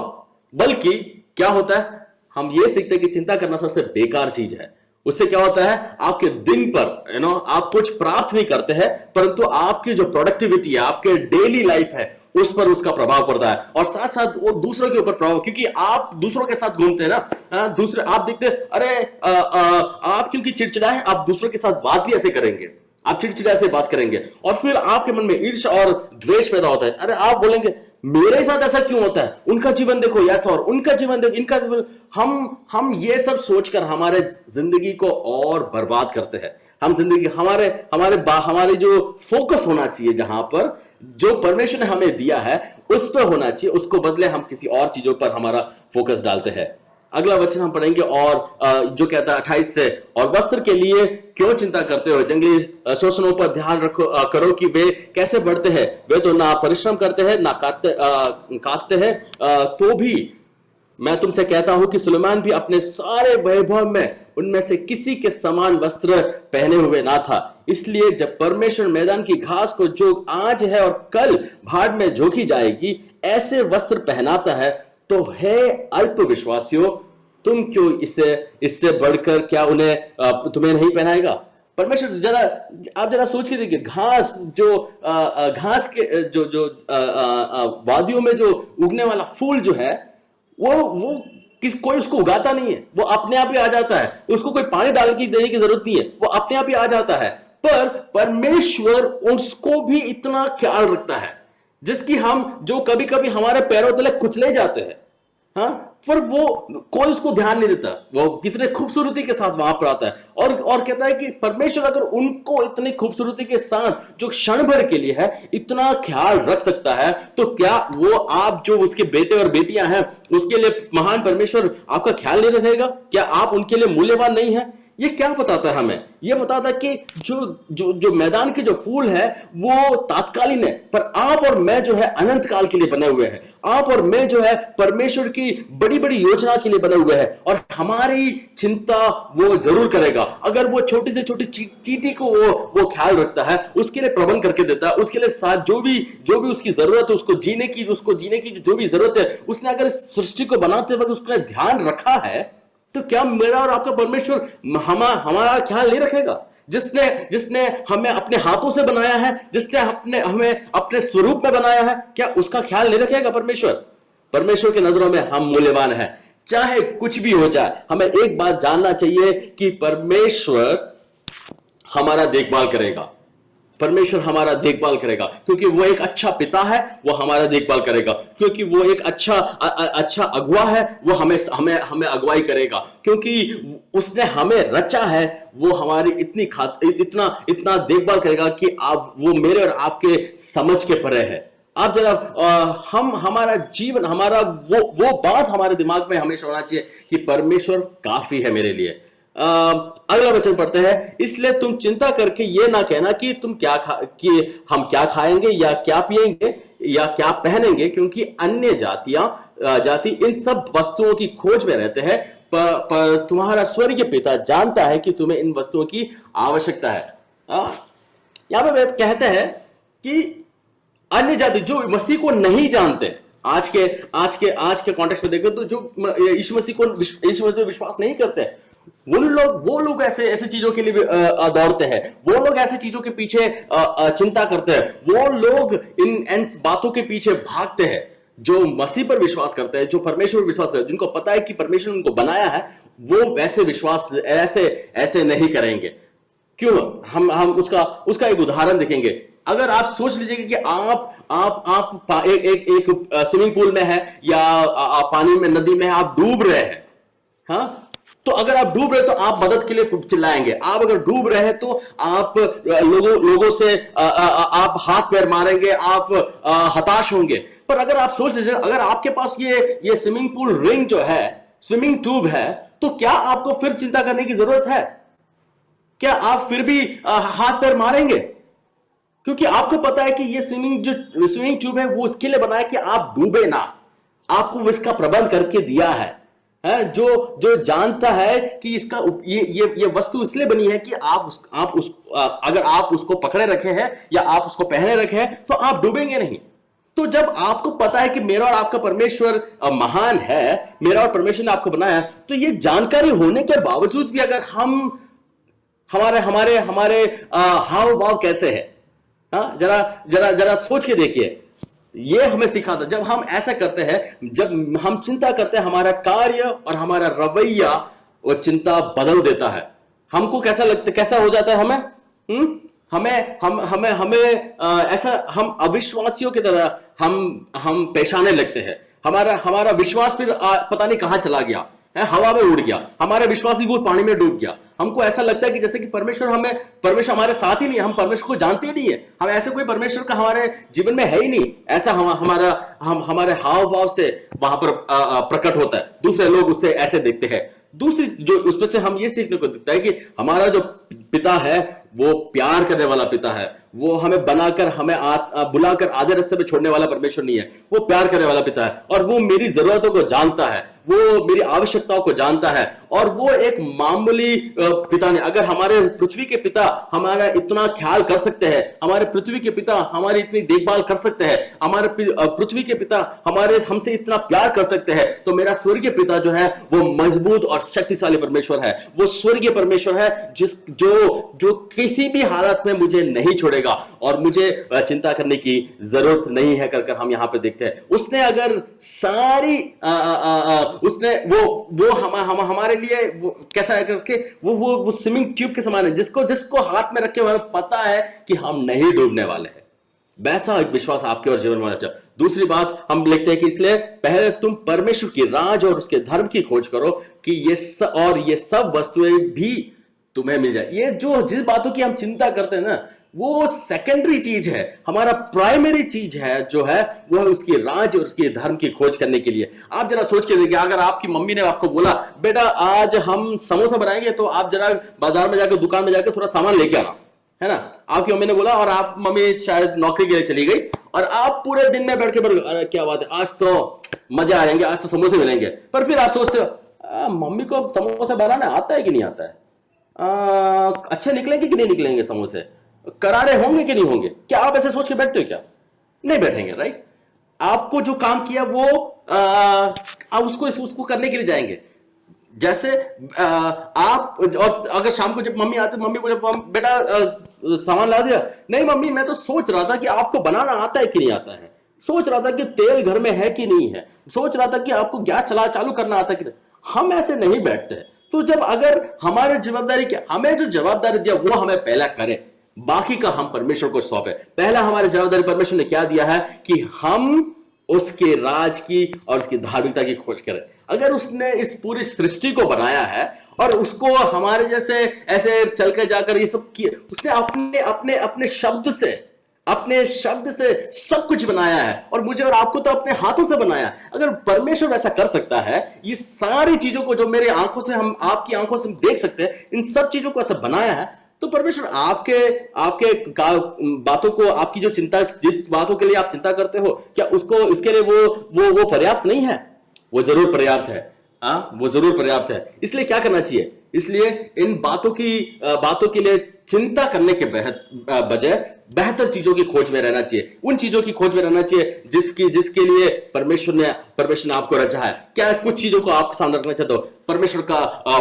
बल्कि क्या होता है, हम ये सीखते हैं कि चिंता करना सबसे बेकार चीज है। उससे क्या होता है, आपके दिन पर आप कुछ प्राप्त नहीं करते हैं, परंतु आपकी जो प्रोडक्टिविटी है, आपके डेली लाइफ है, उस पर उसका प्रभाव पड़ता है। और साथ साथ वो दूसरों के ऊपर प्रभाव, क्योंकि आप दूसरों के साथ घूमते हैं ना, दूसरे आप देखते हैं, अरे आप क्योंकि चिड़चिड़ा है, आप दूसरों के साथ बात भी ऐसे करेंगे, आप चिड़चिड़ा से बात करेंगे, और फिर आपके मन में ईर्ष्या और द्वेष पैदा होता है। अरे आप बोलेंगे मेरे साथ ऐसा क्यों होता है, उनका जीवन देखो ऐसा, और उनका जीवन देखो, इनका जीवन। हम ये सब सोचकर हमारे जिंदगी को और बर्बाद करते हैं। हम जिंदगी हमारे जो फोकस होना चाहिए, जहां पर जो परमेश्वर ने हमें दिया है उस पर होना चाहिए, उसको बदले हम किसी और चीजों पर हमारा फोकस डालते हैं। अगला वचन हम पढ़ेंगे, और जो कहता है 28 से, और वस्त्र के लिए क्यों चिंता करते हो, जंगली शोषणों पर ध्यान करो कि वे कैसे बढ़ते हैं, वे तो ना परिश्रम करते हैं ना काटते हैं, तो भी मैं तुमसे कहता हूं कि सुलेमान भी अपने सारे वैभव में उनमें से किसी के समान वस्त्र पहने हुए ना था। इसलिए जब परमेश्वर मैदान की घास को, जो आज है और कल भाड़ में झोंकी जाएगी, ऐसे वस्त्र पहनाता है, तो है अल्प विश्वासियों, तुम क्यों इससे बढ़कर क्या उन्हें तुम्हें नहीं पहनाएगा? परमेश्वर आप जरा सोच के देखिए, घास घास के जो वादियों में जो उगने वाला फूल जो है, वो कोई उसको उगाता नहीं है, वो अपने आप ही आ जाता है, उसको कोई पानी डाल के देने की जरूरत नहीं है, वो अपने आप ही आ जाता है। पर परमेश्वर उसको भी इतना ख्याल रखता है, जिसकी जो कभी कभी हमारे पैरों तले कुचले जाते हैं, हाँ, पर वो कोई उसको ध्यान नहीं देता, वो कितने खूबसूरती के साथ वहां पर आता है। और कहता है कि परमेश्वर अगर उनको इतनी खूबसूरती के साथ, जो क्षण भर के लिए है, इतना ख्याल रख सकता है, तो क्या वो आप जो उसके बेटे और बेटियां हैं, उसके लिए महान परमेश्वर आपका ख्याल नहीं रखेगा? क्या आप उनके लिए मूल्यवान नहीं है? ये क्या बताता है हमें? ये बताता है कि जो मैदान के जो फूल है वो तात्कालीन है, पर आप और मैं जो है अनंत काल के लिए बने हुए हैं। आप और मैं जो है परमेश्वर की बड़ी बड़ी योजना के लिए बने हुए हैं, और हमारी चिंता वो जरूर करेगा। अगर वो छोटी से छोटी चींटी को वो ख्याल रखता है, उसके लिए प्रबंध करके देता है, उसके लिए साथ जो भी उसकी जरूरत है, उसको जीने की जो भी जरूरत है, उसने अगर इस सृष्टि को बनाते वक्त उसने ध्यान रखा है, तो क्या मेरा और आपका परमेश्वर हमारा ख्याल नहीं रखेगा? जिसने हमें अपने हाथों से बनाया है, जिसने हमें अपने स्वरूप में बनाया है, क्या उसका ख्याल नहीं रखेगा परमेश्वर? परमेश्वर की नजरों में हम मूल्यवान हैं, चाहे कुछ भी हो जाए। हमें एक बात जानना चाहिए कि परमेश्वर हमारा देखभाल करेगा, परमेश्वर हमारा देखभाल करेगा, क्योंकि वो एक अच्छा पिता है, वो हमारा देखभाल करेगा, क्योंकि वो एक अच्छा अगुआ है, वो हमें अगुवाई करेगा, क्योंकि उसने हमें रचा है, वो हमारी इतना देखभाल करेगा कि वो मेरे और आपके समझ के परे है। आप जरा हमारा जीवन, हमारा वो बात हमारे दिमाग में हमेशा होना चाहिए कि परमेश्वर काफी है मेरे लिए। अगला वचन पढ़ते हैं, इसलिए तुम चिंता करके ये ना कहना कि कि हम क्या खाएंगे या क्या पिएंगे या क्या पहनेंगे, क्योंकि अन्य जाति इन सब वस्तुओं की खोज में रहते हैं, पर तुम्हारा स्वर्गीय पिता जानता है कि तुम्हें इन वस्तुओं की आवश्यकता है। यहां पे कहते हैं कि अन्य जाति जो मसीह को नहीं जानते, आज के कॉन्टेक्स्ट में देखें तो जो यीशु मसीह पे विश्वास नहीं करते, वो लोग ऐसे चीजों के लिए दौड़ते हैं, वो लोग ऐसे चीजों के पीछे चिंता करते हैं, वो लोग इन बातों के पीछे भागते हैं। जो मसीह पर विश्वास करते हैं, जो परमेश्वर पर विश्वास करते हैं, जिनको पता है कि परमेश्वर उनको बनाया है, वो वैसे विश्वास ऐसे नहीं करेंगे। क्यों? हम उसका एक उदाहरण देखेंगे। अगर आप सोच लीजिए कि आप एक स्विमिंग पूल में है या पानी में, नदी में आप डूब रहे हैं, हाँ, तो अगर आप डूब रहे तो आप मदद के लिए चिल्लाएंगे। आप अगर डूब रहे हैं तो आप लोगों से आप हाथ पैर मारेंगे, आप हताश होंगे। पर अगर आप सोच लीजिए, अगर आपके पास ये स्विमिंग पूल रिंग जो है, स्विमिंग ट्यूब है, तो क्या आपको फिर चिंता करने की जरूरत है? क्या आप फिर भी हाथ पैर मारेंगे? क्योंकि आपको पता है कि ये स्विमिंग ट्यूब है, वो उसके लिए बना है कि आप डूबे ना, आपको इसका प्रबंध करके दिया है। है, जो जानता है कि इसका ये वस्तु इसलिए बनी है कि अगर आप उसको पकड़े रखे हैं या आप उसको पहने रखे हैं तो आप डूबेंगे नहीं। तो जब आपको पता है कि मेरा और आपका परमेश्वर महान है, मेरा और परमेश्वर ने आपको बनाया, तो ये जानकारी होने के बावजूद भी अगर हमारे हाव भाव कैसे है, हाँ, जरा जरा जरा सोच के देखिए। ये हमें सिखाता, जब हम ऐसा करते हैं, जब हम चिंता करते हैं, हमारा कार्य और हमारा रवैया वो चिंता बदल देता है। हमको कैसा हो जाता है हमें ऐसा, हम अविश्वासियों की तरह हम पेशाने लगते हैं। हमारा विश्वास फिर पता नहीं कहां चला गया है, हवा में उड़ गया, हमारा विश्वास भी पानी में डूब गया। हमको ऐसा लगता है कि जैसे कि परमेश्वर हमारे साथ ही नहीं है, हम परमेश्वर को जानते ही नहीं है, हम ऐसे कोई परमेश्वर का हमारे जीवन में है ही नहीं। ऐसा हमारे हाव भाव से वहां पर प्रकट होता है, दूसरे लोग उससे ऐसे देखते हैं। दूसरी जो उसमें से हम ये सीखने को दिखता है कि हमारा जो पिता है वो प्यार करने वाला पिता है। वो हमें बनाकर हमें बुलाकर आधे रास्ते पे छोड़ने वाला परमेश्वर नहीं है, वो प्यार करने वाला पिता है। और वो मेरी जरूरतों को जानता है, वो मेरी आवश्यकताओं को जानता है। और वो एक मामूली पिता नहीं, अगर हमारे पृथ्वी के पिता हमारा इतना ख्याल कर सकते हैं, हमारे पृथ्वी के पिता हमारी इतनी देखभाल कर सकते हैं, हमारे पृथ्वी के पिता हमसे इतना प्यार कर सकते हैं, तो मेरा स्वर्गीय पिता जो है वो मजबूत और शक्तिशाली परमेश्वर है। वो स्वर्गीय परमेश्वर है जो किसी भी हालत में मुझे नहीं छोड़ेगा और मुझे चिंता करने की जरूरत नहीं है कर हम यहां पे देखते हैं। उसने अगर सारी उसने वो हमारे लिए वो कैसा है करके वो स्विमिंग ट्यूब के समान है, जिसको हाथ में रखे हमें पता है कि हम नहीं डूबने वाले हैं। वैसा एक विश्वास आपके और जीवन में होना चाहिए। दूसरी बात हम लिखते हैं कि इसलिए पहले तुम परमेश्वर की राज और उसके धर्म की खोज करो कि ये सब वस्तुएं भी तुम्हें मिल जाए। ये जिस बातों की हम चिंता करते हैं ना, वो सेकेंडरी चीज है। हमारा प्राइमरी चीज है जो है वो है उसकी राज और उसके धर्म की खोज करने के लिए। आप जरा सोच के देखिए, अगर आपकी मम्मी ने आपको बोला बेटा आज हम समोसा बनाएंगे, तो आप जरा बाजार में जाकर दुकान में जाकर थोड़ा सामान लेके आना, है ना। आपकी मम्मी ने बोला और आप मम्मी शायद नौकरी के लिए चली गई और आप पूरे दिन में बैठ के अरे क्या बात है, आज तो मजा आएंगे, आज तो समोसे मिलेंगे। पर फिर आप सोचते हो मम्मी को समोसा बनाना आता है कि नहीं आता है, अच्छे निकलेंगे कि नहीं निकलेंगे समोसे, करारे होंगे कि नहीं होंगे। क्या आप ऐसे सोच के बैठते हो? क्या नहीं बैठेंगे, राइट। आपको जो काम किया वो आप उसको करने के लिए जाएंगे। जैसे आप और अगर शाम को जब मम्मी आती, मम्मी बोले बेटा सामान ला दिया, नहीं मम्मी मैं तो सोच रहा था कि आपको बनाना आता है कि नहीं आता है, सोच रहा था कि तेल घर में है कि नहीं है, सोच रहा था कि आपको गैस चालू करना आता है कि नहीं। हम ऐसे नहीं बैठते। तो जब अगर हमारे जिम्मेदारी क्या, हमें जो जवाबदारी दिया वो हमें पहला करें, बाकी का हम परमेश्वर को सौंपे। पहला हमारी जवाबदारी परमेश्वर ने क्या दिया है कि हम उसके राज की और उसकी धार्मिकता की खोज करें। अगर उसने इस पूरी सृष्टि को बनाया है और उसको हमारे जैसे ऐसे चल कर जाकर ये सब किए, उसने अपने शब्द से सब कुछ बनाया है और मुझे और आपको तो अपने हाथों से बनाया। अगर परमेश्वर ऐसा कर सकता है, ये सारी चीजों को जो मेरी आंखों से हम आपकी आंखों से देख सकते हैं, इन सब चीजों को ऐसा बनाया है, तो परमेश्वर आपके बातों को, आपकी जो चिंता, जिस बातों के लिए आप चिंता करते हो, क्या उसको इसके लिए वो पर्याप्त नहीं है? वो जरूर पर्याप्त है। वो जरूर पर्याप्त है। इसलिए क्या करना चाहिए? इसलिए इन बातों के लिए चिंता करने के बजाय बेहतर चीजों की खोज में रहना चाहिए। उन चीजों की खोज में रहना चाहिए जिसके लिए परमेश्वर ने आपको रचा है। क्या कुछ चीजों को आप सामने रखना चाहते हो? परमेश्वर का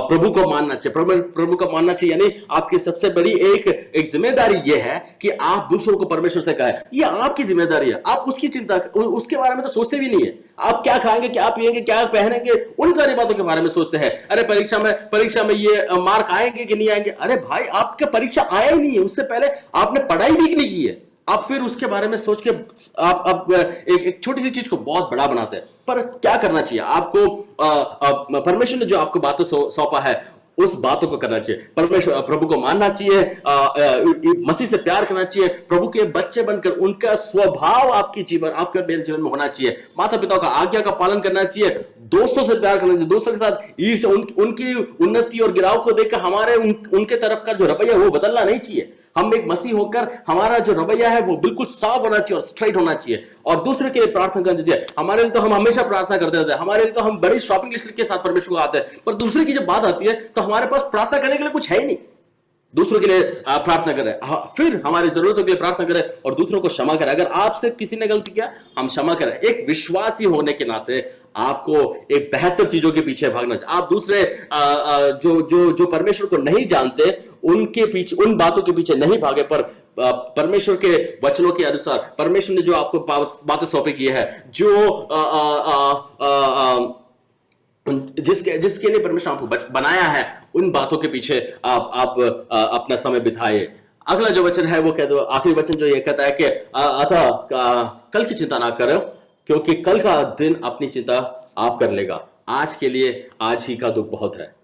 प्रभु को मानना चाहिए। प्रभु को मानना चाहिए, यानी आपकी सबसे बड़ी एक जिम्मेदारी यह है कि आप दूसरों को परमेश्वर से कहें। यह आपकी जिम्मेदारी है। आप उसकी चिंता, उसके बारे में तो सोचते भी नहीं है। आप क्या खाएंगे, क्या पिएंगे, क्या पहनेंगे, उन सारी बातों के बारे में सोचते हैं। अरे परीक्षा में ये मार्क आएंगे कि नहीं आएंगे। अरे भाई, आपका परीक्षा आया ही नहीं है, उससे पहले आपने पढ़ाई भी नहीं की है। आप फिर उसके बारे में सोच के आप एक छोटी सी चीज को बहुत बड़ा बनाते हैं। पर क्या करना चाहिए आपको? परमेश्वर ने जो आपको बातों सौंपा है, उस बातों को करना चाहिए। परमेश्वर, प्रभु को मानना चाहिए, मसीह से प्यार करना चाहिए, प्रभु के बच्चे बनकर उनका स्वभाव आपके जीवन में होना चाहिए। माता पिता का आज्ञा का पालन करना चाहिए, दोस्तों से प्यार करना चाहिए, दोस्तों के साथ ईर्ष्या, उनकी उन्नति और गिराव को देखकर उनके तरफ का जो रवैया वो बदलना नहीं चाहिए। हम एक मसीह होकर हमारा जो रवैया है वो बिल्कुल साफ होना चाहिए और स्ट्राइट होना चाहिए। और दूसरे के लिए प्रार्थना करना चाहिए। हमारे लिए तो हम हमेशा प्रार्थना करते रहते हैं, हमारे लिए तो हम बड़ी शॉपिंग लिस्ट के साथ परमेश्वर को आते हैं, पर दूसरे की जब बात आती है तो हमारे पास प्रार्थना करने के लिए कुछ है ही नहीं। दूसरों के लिए प्रार्थना करें, फिर हमारी जरूरतों के लिए प्रार्थना करें और दूसरों को क्षमा करें। अगर आपसे किसी ने गलती किया, हम क्षमा करें। एक विश्वासी होने के नाते आपको एक बेहतर चीजों के पीछे भागना चाहिए। आप दूसरे जो परमेश्वर को नहीं जानते उनके पीछे, उन बातों के पीछे नहीं भागे, पर परमेश्वर के वचनों के अनुसार परमेश्वर ने जो आपको बातें सौंपी की है, जो जिसके लिए परमेश्वर आपको बनाया है, उन बातों के पीछे आप अपना समय बिताए। अगला जो वचन है वो कह दो, आखिरी वचन जो ये कहता है कि अतः कल की चिंता ना करो, क्योंकि कल का दिन अपनी चिंता आप कर लेगा। आज के लिए आज ही का दुख बहुत है।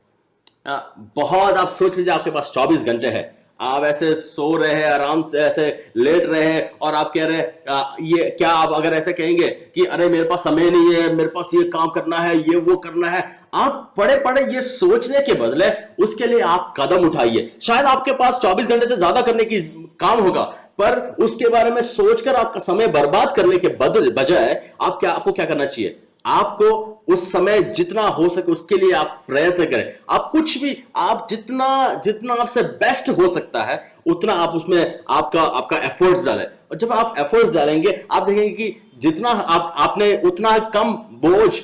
बहुत आप सोच लीजिए, आपके पास 24 घंटे है, आप ऐसे सो रहे हैं, आराम से ऐसे लेट रहे हैं और आप कह रहे हैं ये क्या, आप अगर ऐसे कहेंगे कि अरे मेरे पास समय नहीं है, मेरे पास ये काम करना है, ये वो करना है, आप पड़े पड़े ये सोचने के बदले उसके लिए आप कदम उठाइए। शायद आपके पास 24 घंटे से ज्यादा करने की काम होगा, पर उसके बारे में सोचकर आपका समय बर्बाद करने के बजाय आपको क्या करना चाहिए? आपको उस समय जितना हो सके उसके लिए आप प्रयत्न करें। आप कुछ भी, आप जितना आपसे बेस्ट हो सकता है उतना आप उसमें आपका एफर्ट्स डालें। और जब आप एफर्ट्स डालेंगे आप देखेंगे कि जितना आपने उतना कम बोझ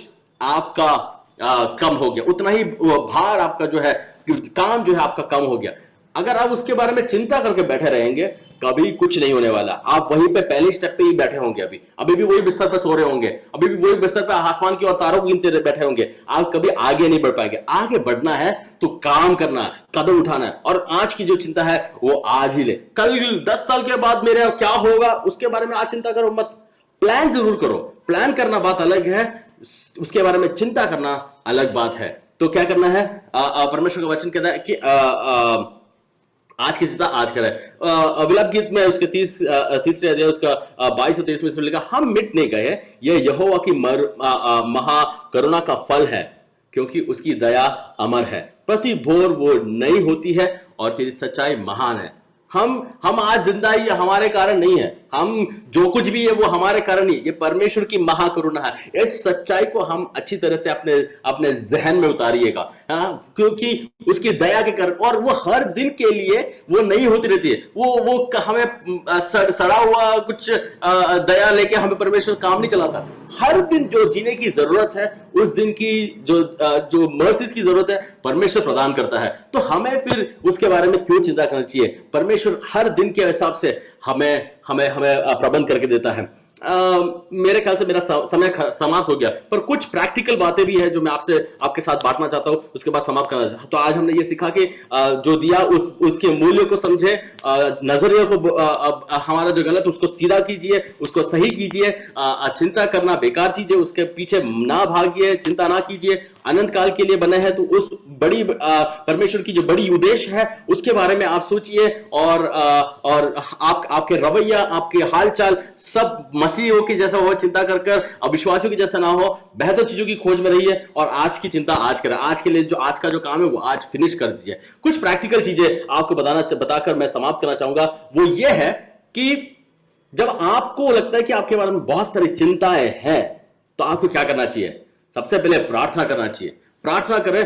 आपका कम हो गया, उतना ही भार आपका जो है, काम जो है आपका कम हो गया। अगर आप उसके बारे में चिंता करके बैठे रहेंगे, कभी कुछ नहीं होने वाला। आप वहीं पे पहले स्टेप पे ही बैठे होंगे, अभी भी वही बिस्तर पे सो रहे होंगे, अभी भी वही बिस्तर पे आसमान की और तारों को गिनते बैठे होंगे। आप कभी आगे नहीं बढ़ पाएंगे। आगे बढ़ना है तो काम करना है, कदम उठाना है, और आज की जो चिंता है वो आज ही ले। कल 10 साल के बाद मेरे क्या होगा उसके बारे में आज चिंता करो मत। प्लान जरूर करो, प्लान करना बात अलग है, उसके बारे में चिंता करना अलग बात है। तो क्या करना है? परमेश्वर का वचन कहता है कि आज की चिंता आज करे। विलाप गीत में उसके तीसरे अध्याय उसका 22 और 23 में लिखा, हम मिट नहीं गए, यह यहोवा की महा करुणा का फल है, क्योंकि उसकी दया अमर है, प्रति भोर वो नई होती है और तेरी सच्चाई महान है। हम आज जिंदा ही हमारे कारण नहीं है, हम जो कुछ भी है वो हमारे कारण नहीं, ये परमेश्वर की महाकरुणा है। इस सच्चाई को हम अच्छी तरह से अपने जहन में उतारिएगा, क्योंकि उसकी दया के कारण, और वो हर दिन के लिए वो नहीं होती रहती है। वो हमें सड़ा हुआ कुछ दया लेके हमें परमेश्वर काम नहीं चलाता। हर दिन जो जीने की जरूरत है, उस दिन की जो मर्सीज की जरूरत है, परमेश्वर प्रदान करता है। तो हमें फिर उसके बारे में क्यों चिंता करनी चाहिए? परमेश्वर हर दिन के हिसाब से हमें प्रबंध करके देता है। मेरे ख्याल से मेरा समय समाप्त हो गया, पर कुछ प्रैक्टिकल बातें भी है जो मैं आपके साथ बांटना चाहता हूं, उसके बाद समाप्त करना चाहता हूं। तो आज हमने ये सीखा कि जो दिया उसके मूल्य को समझे, नजरिए को, हमारा जो गलत उसको सीधा कीजिए, उसको सही कीजिए। चिंता करना बेकार चीज है, उसके पीछे ना भागिए, चिंता ना कीजिए। अनंत काल के लिए बने हैं तो उस बड़ी परमेश्वर की जो बड़ी उद्देश्य है उसके बारे में आप सोचिए, और आपके रवैया, आपके हालचाल सब मसीहियों की जैसा हो, चिंता कर अविश्वासियों की जैसा ना हो। बेहतर चीजों की खोज में रहिए और आज की चिंता आज करें। आज के लिए जो आज का जो काम है वो आज फिनिश कर दीजिए। कुछ प्रैक्टिकल चीजें आपको बताकर मैं समाप्त करना चाहूंगा। वो ये है कि जब आपको लगता है कि आपके बारे में बहुत सारी चिंताएं हैं तो आपको क्या करना चाहिए? सबसे पहले प्रार्थना करना चाहिए। प्रार्थना करें।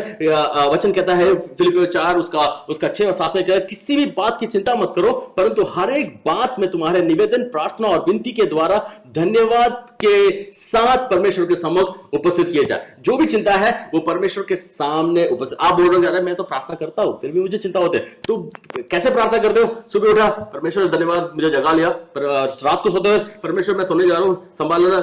वचन कहता है फिलिपियों 4 उसका 6 और 7 में कहता है, किसी भी बात की चिंता मत करो, परंतु हर एक बात में तुम्हारे निवेदन, प्रार्थना और विनती के द्वारा धन्यवाद के साथ परमेश्वर के सम्मुख उपस्थित किए जाए। जो भी चिंता है वो परमेश्वर के सामने उपस्थित। आप बोल रहे हैं मैं तो प्रार्थना करता हूं फिर भी मुझे चिंता होती है, तो कैसे प्रार्थना करते हो? सुबह उठा, परमेश्वर धन्यवाद मुझे जगा लिया, रात को सोते हुए परमेश्वर मैं सोने जा रहा हूं, संभालना,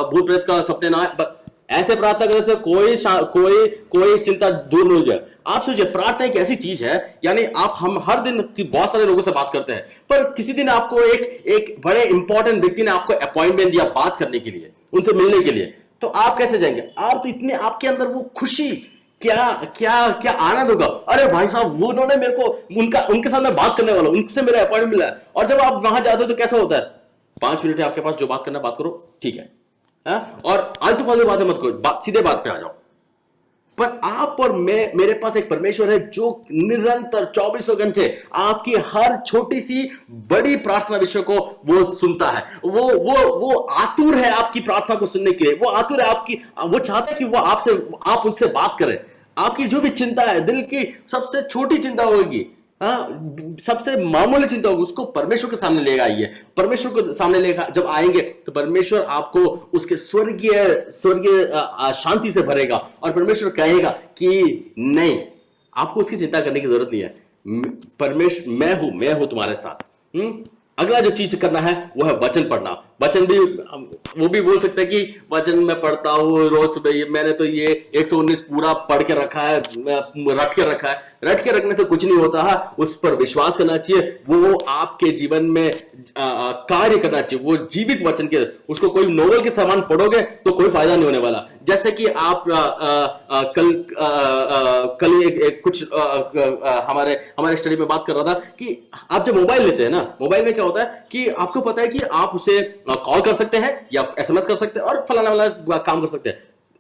भूत प्रेत का सपने ना आए। ऐसे प्रार्थना करने से कोई चिंता दूर नहीं हो जाए। आप सोचिए, प्रार्थना एक ऐसी चीज है, यानी हम हर दिन बहुत सारे लोगों से बात करते हैं, पर किसी दिन आपको एक बड़े इंपॉर्टेंट व्यक्ति ने आपको अपॉइंटमेंट दिया बात करने के लिए, उनसे मिलने के लिए, तो आप कैसे जाएंगे? आप तो इतने, आपके अंदर वो खुशी, क्या आनंद होगा। अरे भाई साहब, वो उन्होंने मेरे को, उनके साथ मैं बात करने वाला हूं, उनसे मेरा अपॉइंटमेंट मिला है। और जब आप वहां जाते हो तो कैसा होता है? 5 मिनट है आपके पास, जो बात करना बात करो, ठीक है, और आलतू फालतू बातें मत करो, सीधे बात पे आ जाओ। पर आप और मैं, मेरे पास एक परमेश्वर है जो निरंतर 24 घंटे आपकी हर छोटी सी बड़ी प्रार्थना विषय को वो सुनता है। वो आतुर है आपकी प्रार्थना को सुनने के लिए। वो आतुर है आपकी, वो चाहता है कि वो आप उनसे बात करें। आपकी जो भी चिंता है, दिल की सबसे छोटी चिंता होगी, सबसे मामूली चिंता होगी, उसको परमेश्वर के सामने ले आइए। परमेश्वर को सामने लेकर जब आएंगे तो परमेश्वर आपको उसके स्वर्गीय शांति से भरेगा और परमेश्वर कहेगा कि नहीं, आपको उसकी चिंता करने की जरूरत नहीं है। परमेश्वर मैं हूं तुम्हारे साथ। अगला जो चीज करना है वो है वचन पढ़ना। वचन भी वो भी बोल सकते हैं कि वचन मैं पढ़ता हूँ रोज सुबह, मैंने तो ये 119 पूरा पढ़ के रखा है, रट के रखा है। रट के रखने से कुछ नहीं होता है, उस पर विश्वास करना चाहिए। वो आपके जीवन में कार्य करना चाहिए। वो जीवित वचन के, उसको कोई नोवेल के समान पढ़ोगे तो कोई फायदा नहीं होने वाला। जैसे कि आप कल कुछ हमारे स्टडी में बात कर रहा था कि आप जब मोबाइल लेते हैं ना, मोबाइल में क्या होता है कि आपको पता है कि आप उसे कॉल कर सकते हैं या SMS कर सकते हैं और फलाना वाला काम कर सकते हैं।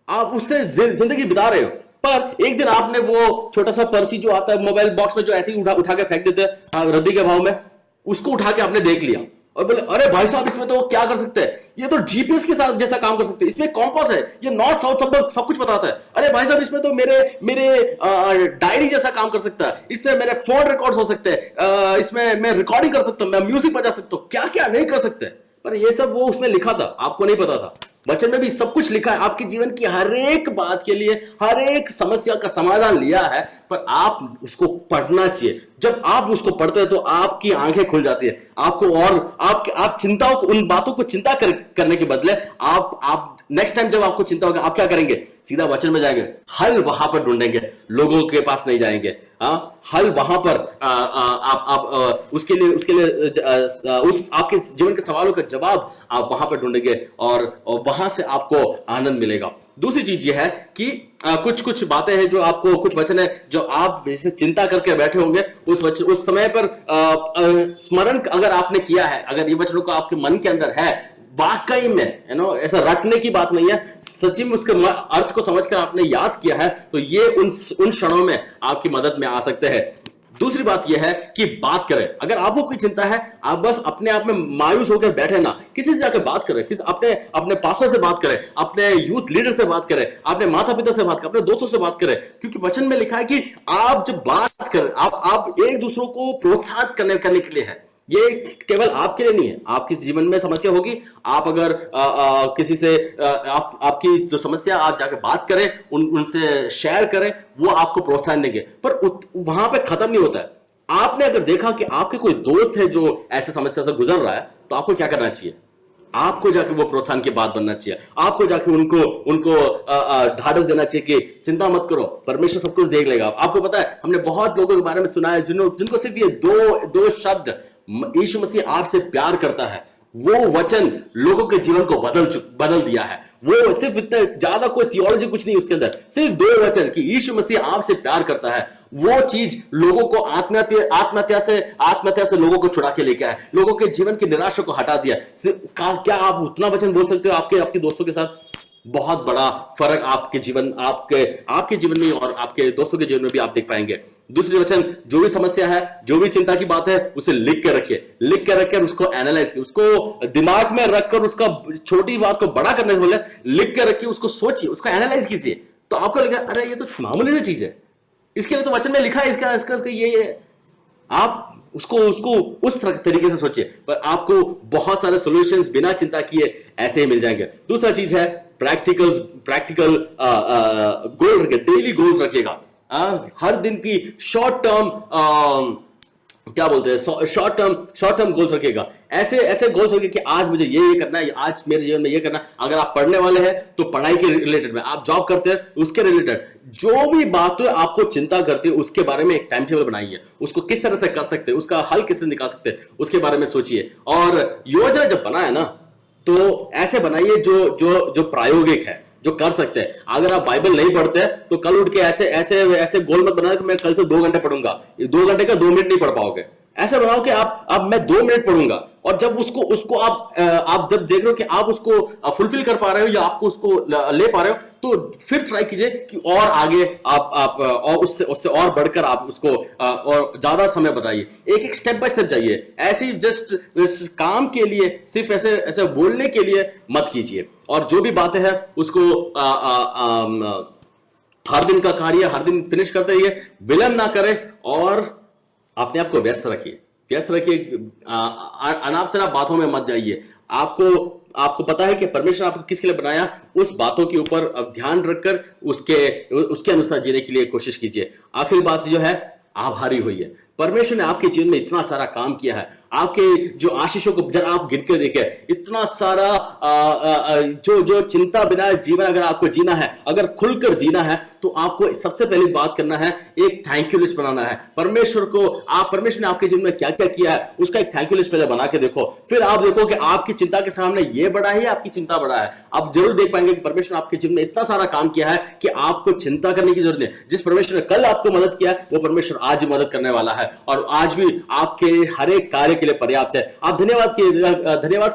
आप उससे जिंदगी बिता रहे हो, पर एक दिन आपने वो छोटा सा पर्ची जो आता है मोबाइल बॉक्स में, जो ऐसे ही उठा के फेंक देते हैं रद्दी के भाव में, उसको उठा के आपने देख लिया और बोले अरे भाई साहब इसमें तो क्या कर सकते हैं, ये तो GPS के साथ जैसा काम कर सकते हैं, इसमें कॉम्पास है, ये नॉर्थ साउथ सब कुछ बताता है। अरे भाई साहब इसमें तो मेरे डायरी जैसा काम कर सकता है, इसमें मेरे फोन रिकॉर्ड्स हो सकते हैं, इसमें मैं रिकॉर्डिंग कर सकता हूं, मैं म्यूजिक बजा सकता हूं, क्या क्या नहीं कर सकते। पर ये सब वो उसमें लिखा था, आपको नहीं पता था। वचन में भी सब कुछ लिखा है, आपके जीवन की हर एक बात के लिए हर एक समस्या का समाधान लिया है, पर आप उसको पढ़ना चाहिए। जब आप उसको पढ़ते हैं तो आपकी आंखें खुल जाती है, आपको और आप चिंताओं को, उन बातों को चिंता करने के बदले आप नेक्स्ट टाइम जब आपको चिंता होगा आप क्या करेंगे, सीधा वचन में जाएंगे, हल वहां पर ढूंढेंगे, लोगों के पास नहीं जाएंगे। हल वहां पर आप उसके लिए उस आपके जीवन के सवालों का जवाब आप वहां पर ढूंढेंगे और वहां से आपको आनंद मिलेगा। दूसरी चीज ये है कि कुछ बातें हैं जो आपको, कुछ वचन है जो आप जैसे चिंता करके बैठे होंगे, उस समय पर स्मरण अगर आपने किया है, अगर ये वचनों को आपके मन के अंदर है, वाकई में ऐसा रटने की बात नहीं है, सच्ची में उसके अर्थ को समझकर आपने याद किया है, तो ये उन क्षणों में आपकी मदद में आ सकते हैं। दूसरी बात यह है कि बात करें। अगर आपको कोई चिंता है, आप बस अपने आप में मायूस होकर बैठे ना, किसी से जाकर बात करें, अपने पास्टर से बात करें, अपने यूथ लीडर से बात करें, अपने माता पिता से बात करें, अपने दोस्तों से बात करें, क्योंकि वचन में लिखा है कि आप जब बात करें, आप एक दूसरों को प्रोत्साहित करने के लिए है। ये केवल आपके लिए नहीं है, आपके जीवन में समस्या होगी, आप अगर किसी से आपकी जो समस्या, आप जाकर बात करें, उनसे शेयर करें, वो आपको प्रोत्साहन देंगे। पर वहां पे खत्म नहीं होता है। आपने अगर देखा कि आपके कोई दोस्त है जो ऐसे समस्या से गुजर रहा है, तो आपको क्या करना चाहिए, आपको जाके वो प्रोत्साहन की बात बनना चाहिए, आपको जाके उनको ढाढ़स देना चाहिए कि चिंता मत करो, परमेश्वर सब कुछ देख लेगा। आपको पता है, हमने बहुत लोगों के बारे में सुना है जिनको सिर्फ ये दो शब्द, यीशु मसीह आपसे प्यार करता है, वो वचन लोगों के जीवन को बदल दिया है। वो सिर्फ इतने ज्यादा कोई थियोलॉजी कुछ नहीं उसके अंदर, सिर्फ 2 वचन कि यीशु मसीह आपसे प्यार करता है, वो चीज लोगों को आत्महत्या से लोगों को छुड़ा के लेके आया, लोगों के जीवन की निराशा को हटा दिया। क्या आप उतना वचन बोल सकते हो आपके दोस्तों के साथ? बहुत बड़ा फर्क आपके जीवन में और आपके दोस्तों के जीवन में भी आप देख पाएंगे। दूसरी वचन, जो भी समस्या है, जो भी चिंता की बात है, उसे लिख के रखिए, उसको एनालाइज कीजिए, उसको दिमाग में रखकर उसका छोटी बात को बड़ा करने से बोले, लिख के रखिए, उसको सोचिए, उसको एनालाइज कीजिए, तो आपको लगेगा अरे ये तो मामूली सी चीज है, इसके लिए तो वचन में लिखा है, इसका ये आप उसको उस तरीके से सोचिए, पर आपको बहुत सारे सॉल्यूशंस बिना चिंता किए ऐसे ही मिल जाएंगे। दूसरा चीज है प्रैक्टिकल गोल रखिए, डेली गोल्स रखिएगा। हर दिन की short term short term goals रखिएगा। ऐसे गोल्स रखिए कि आज मुझे ये करना है, आज मेरे जीवन में ये करना। अगर आप पढ़ने वाले हैं तो पढ़ाई के रिलेटेड में, आप जॉब करते हैं उसके रिलेटेड, जो भी बातें आपको चिंता करती है उसके बारे में एक टाइम टेबल बनाइए, उसको किस तरह से कर सकते हैं, उसका हल किस तरह निकाल सकते हैं, उसके बारे में सोचिए। और योजना जब बनाए ना, तो ऐसे बनाइए जो प्रायोगिक है, जो कर सकते हैं। अगर आप बाइबल नहीं पढ़ते तो कल उठ के ऐसे गोल मत बनाना कि मैं कल से 2 घंटे पढ़ूंगा, 2 घंटे का 2 मिनट नहीं पढ़ पाओगे। ऐसा बनाओ कि आप मैं 2 मिनट पढ़ूंगा, और जब उसको आप जब देख रहे हो कि आप उसको फुलफिल कर पा रहे हो या आपको उसको ले पा रहे हो, तो फिर ट्राई कीजिए कि और आगे आप और उससे और बढ़कर आप उसको और ज्यादा समय बताइए। एक स्टेप बाय स्टेप जाइए। ऐसे ही जस्ट इस काम के लिए सिर्फ ऐसे बोलने के लिए मत कीजिए। और जो भी बातें हैं उसको हर दिन का कार्य हर दिन फिनिश करते रहिए, विलंब ना करें, और अपने आप को व्यस्त रखिए। अनाप शनाप बातों में मत जाइए। आपको पता है कि परमेश्वर आपको किसके लिए बनाया, उस बातों के ऊपर ध्यान रखकर उसके अनुसार जीने के लिए कोशिश कीजिए। आखिरी बात जो है, आभारी होइए। परमेश्वर ने आपके जीवन में इतना सारा काम किया है, आपके जो आशीषों को जरा आप गिन के देखें, इतना सारा जो चिंता बिना जीवन अगर आपको जीना है, अगर खुलकर जीना है, तो आपको सबसे पहली बात करना है, एक थैंक यू लिस्ट बनाना है। परमेश्वर ने आपके जीवन में क्या क्या किया है, उसका एक थैंक यू लिस्ट पहले बना के देखो। फिर आप देखो कि आपकी चिंता के सामने ये बड़ा है, आपकी चिंता बड़ा है। आप जरूर देख पाएंगे कि परमेश्वर ने आपके जीवन में इतना सारा काम किया है कि आपको चिंता करने की जरूरत नहीं। जिस परमेश्वर ने कल आपको मदद किया, वो परमेश्वर आज भी मदद करने वाला है, और आज भी आपके हर एक कार्य के लिए पर्याप्त है। आप धन्यवाद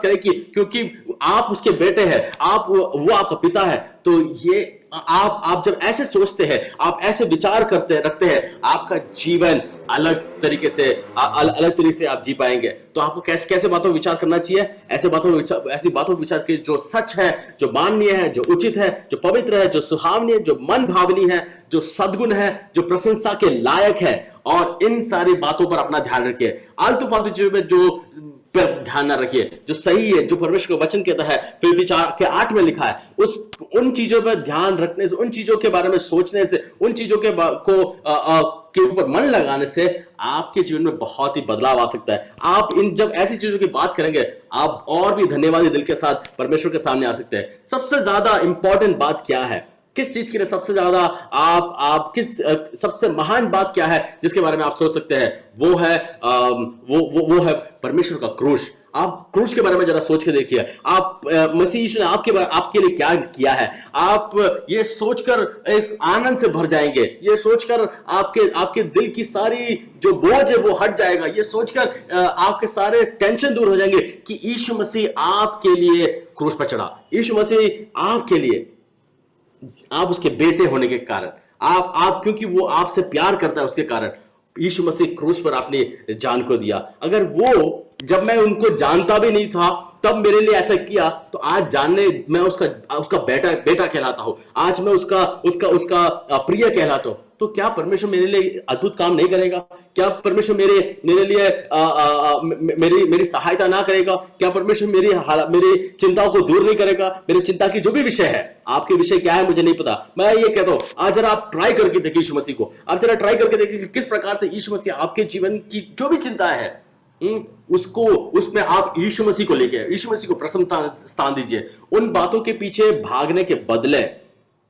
करें क्योंकि आप उसके बेटे हैं, वो आपका पिता है। तो ये आप जब ऐसे सोचते हैं, आप ऐसे विचार रखते हैं, आपका जीवन अलग तरीके से आप जी पाएंगे। तो आपको कैसे बातों पर विचार करना चाहिए? ऐसी बातों पर विचार कीजिए जो सच है, जो माननीय है, जो उचित है, जो पवित्र है, जो सुहावनी है, जो मन भावनी है, जो सद्गुण है, जो प्रशंसा के लायक है। और इन सारी बातों पर अपना ध्यान रखिए। आलतू फालतू चीजों में जो पर ध्यान ना रखिए। जो सही है, जो परमेश्वर का वचन कहता है, फिलिप्पी 4:8 में लिखा है, उन चीजों पर ध्यान रखने से, उन चीजों के बारे में सोचने से, उन चीजों के ऊपर मन लगाने से आपके जीवन में बहुत ही बदलाव आ सकता है। आप जब ऐसी चीजों की बात करेंगे, आप और भी धन्यवादी दिल के साथ परमेश्वर के सामने आ सकते हैं। सबसे ज्यादा इंपॉर्टेंट बात क्या है? किस चीज के लिए सबसे ज्यादा सबसे महान बात क्या है जिसके बारे में आप सोच सकते हैं? वो है परमेश्वर का क्रूस। आप क्रूस के बारे में जरा सोच के देखिए। आप मसीह यीशु ने आपके लिए क्या किया है, आप ये सोचकर एक आनंद से भर जाएंगे। ये सोचकर आपके दिल की सारी जो बोझ है वो हट जाएगा। ये सोचकर आपके सारे टेंशन दूर हो जाएंगे कि यीशु मसीह आपके लिए क्रूस पर चढ़ा। यीशु मसीह आपके लिए, आप उसके बेटे होने के कारण, आप क्योंकि वो आपसे प्यार करता है, उसके कारण यीशु मसीह क्रूस पर अपनी जान को दिया। अगर वो, जब मैं उनको जानता भी नहीं था, तब मेरे लिए ऐसा किया, तो आज मैं उसका बेटा कहलाता हूं। आज मैं उसका प्रिय कहलाता हूं। तो क्या परमेश्वर मेरे लिए अद्भुत काम नहीं करेगा? क्या परमेश्वर मेरे लिए मेरी सहायता ना करेगा? क्या परमेश्वर मेरी चिंताओं को दूर नहीं करेगा? मेरी चिंता की जो भी विषय है, आपके विषय क्या है मुझे नहीं पता, मैं ये कहता हूं, आज जरा आप ट्राई करके देखिए यीशु मसीह को। आप जरा ट्राई करके देखिए किस प्रकार से यीशु मसीह आपके जीवन की जो भी चिंता है, उसमें आप यीशु मसीह को लेके, यीशु मसीह को प्रथम स्थान दीजिए। उन बातों के पीछे भागने के बदले,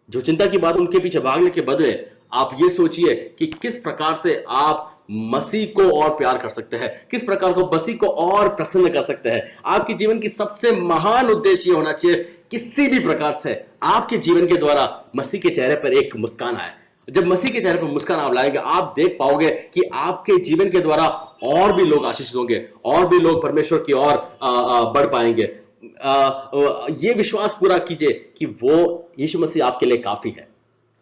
जो चिंता की बात, उनके पीछे भागने के बदले आप ये सोचिए कि किस प्रकार से आप मसीह को और प्यार कर सकते हैं, किस प्रकार को मसीह को और प्रसन्न कर सकते हैं। आपके जीवन की सबसे महान उद्देश्य ये होना चाहिए, किसी भी प्रकार से आपके जीवन के द्वारा मसीह के चेहरे पर एक मुस्कान आए। जब मसीह के चेहरे पर मुस्कान आप लाएंगे, आप देख पाओगे कि आपके जीवन के द्वारा और भी लोग आशीषित होंगे, और भी लोग परमेश्वर की ओर बढ़ पाएंगे। ये विश्वास पूरा कीजिए कि वो यीशु मसीह आपके लिए काफी है।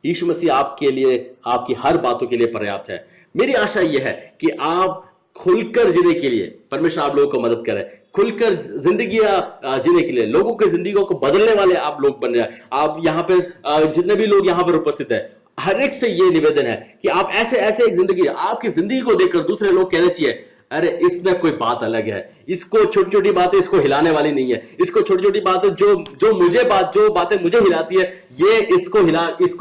यीशु मसीह आपके लिए, आपकी हर बातों के लिए पर्याप्त है। मेरी आशा यह है कि आप खुलकर जीने के लिए परमेश्वर आप लोगों को मदद करे, खुलकर जिंदगी जीने के लिए, लोगों की जिंदगियों को बदलने वाले आप लोग बन जाए। आप यहाँ पे जितने भी लोग यहाँ पर उपस्थित है, हर एक से ये निवेदन है कि आप ऐसे एक जिंदगी, आपकी जिंदगी को देखकर दूसरे लोग कहने चाहिए, अरे इसमें कोई बात अलग है, इसको छोटी छोटी बातें इसको हिलाने वाली नहीं है, इसको छोटी छोटी बातें जो बातें मुझे हिलाती है, ये इसको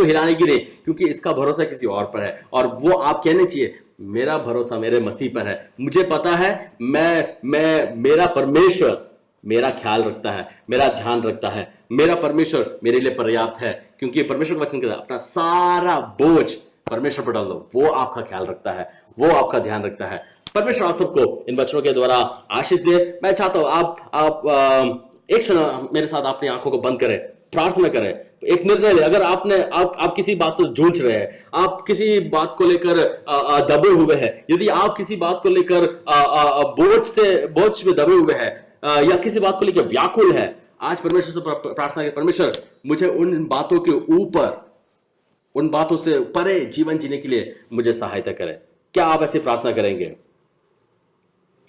हिलाने की नहीं, क्योंकि इसका भरोसा किसी और पर है। और वो आप कहने चाहिए, मेरा भरोसा मेरे मसीह पर है। मुझे पता है मेरा परमेश्वर मेरा ख्याल रखता है, मेरा ध्यान रखता है, मेरा परमेश्वर मेरे लिए पर्याप्त है। क्योंकि परमेश्वर का वचन कहता है, अपना सारा बोझ परमेश्वर पर डाल दो, वो आपका ख्याल रखता है, वो आपका ध्यान रखता है। परमेश्वर आप सबको इन वचनों के द्वारा आशीष दे। मैं चाहता हूं आप एक क्षण मेरे साथ अपनी आंखों को बंद करें, प्रार्थना करें। एक निर्णय ले। अगर आप किसी बात से जूझ रहे हैं, आप किसी बात को लेकर दबे हुए हैं, यदि आप किसी बात को लेकर बोझ में दबे हुए हैं, या किसी बात को लेकर व्याकुल है, आज परमेश्वर से प्रार्थना करें, परमेश्वर मुझे उन बातों के ऊपर, उन बातों से परे जीवन जीने के लिए मुझे सहायता करें। क्या आप ऐसी प्रार्थना करेंगे?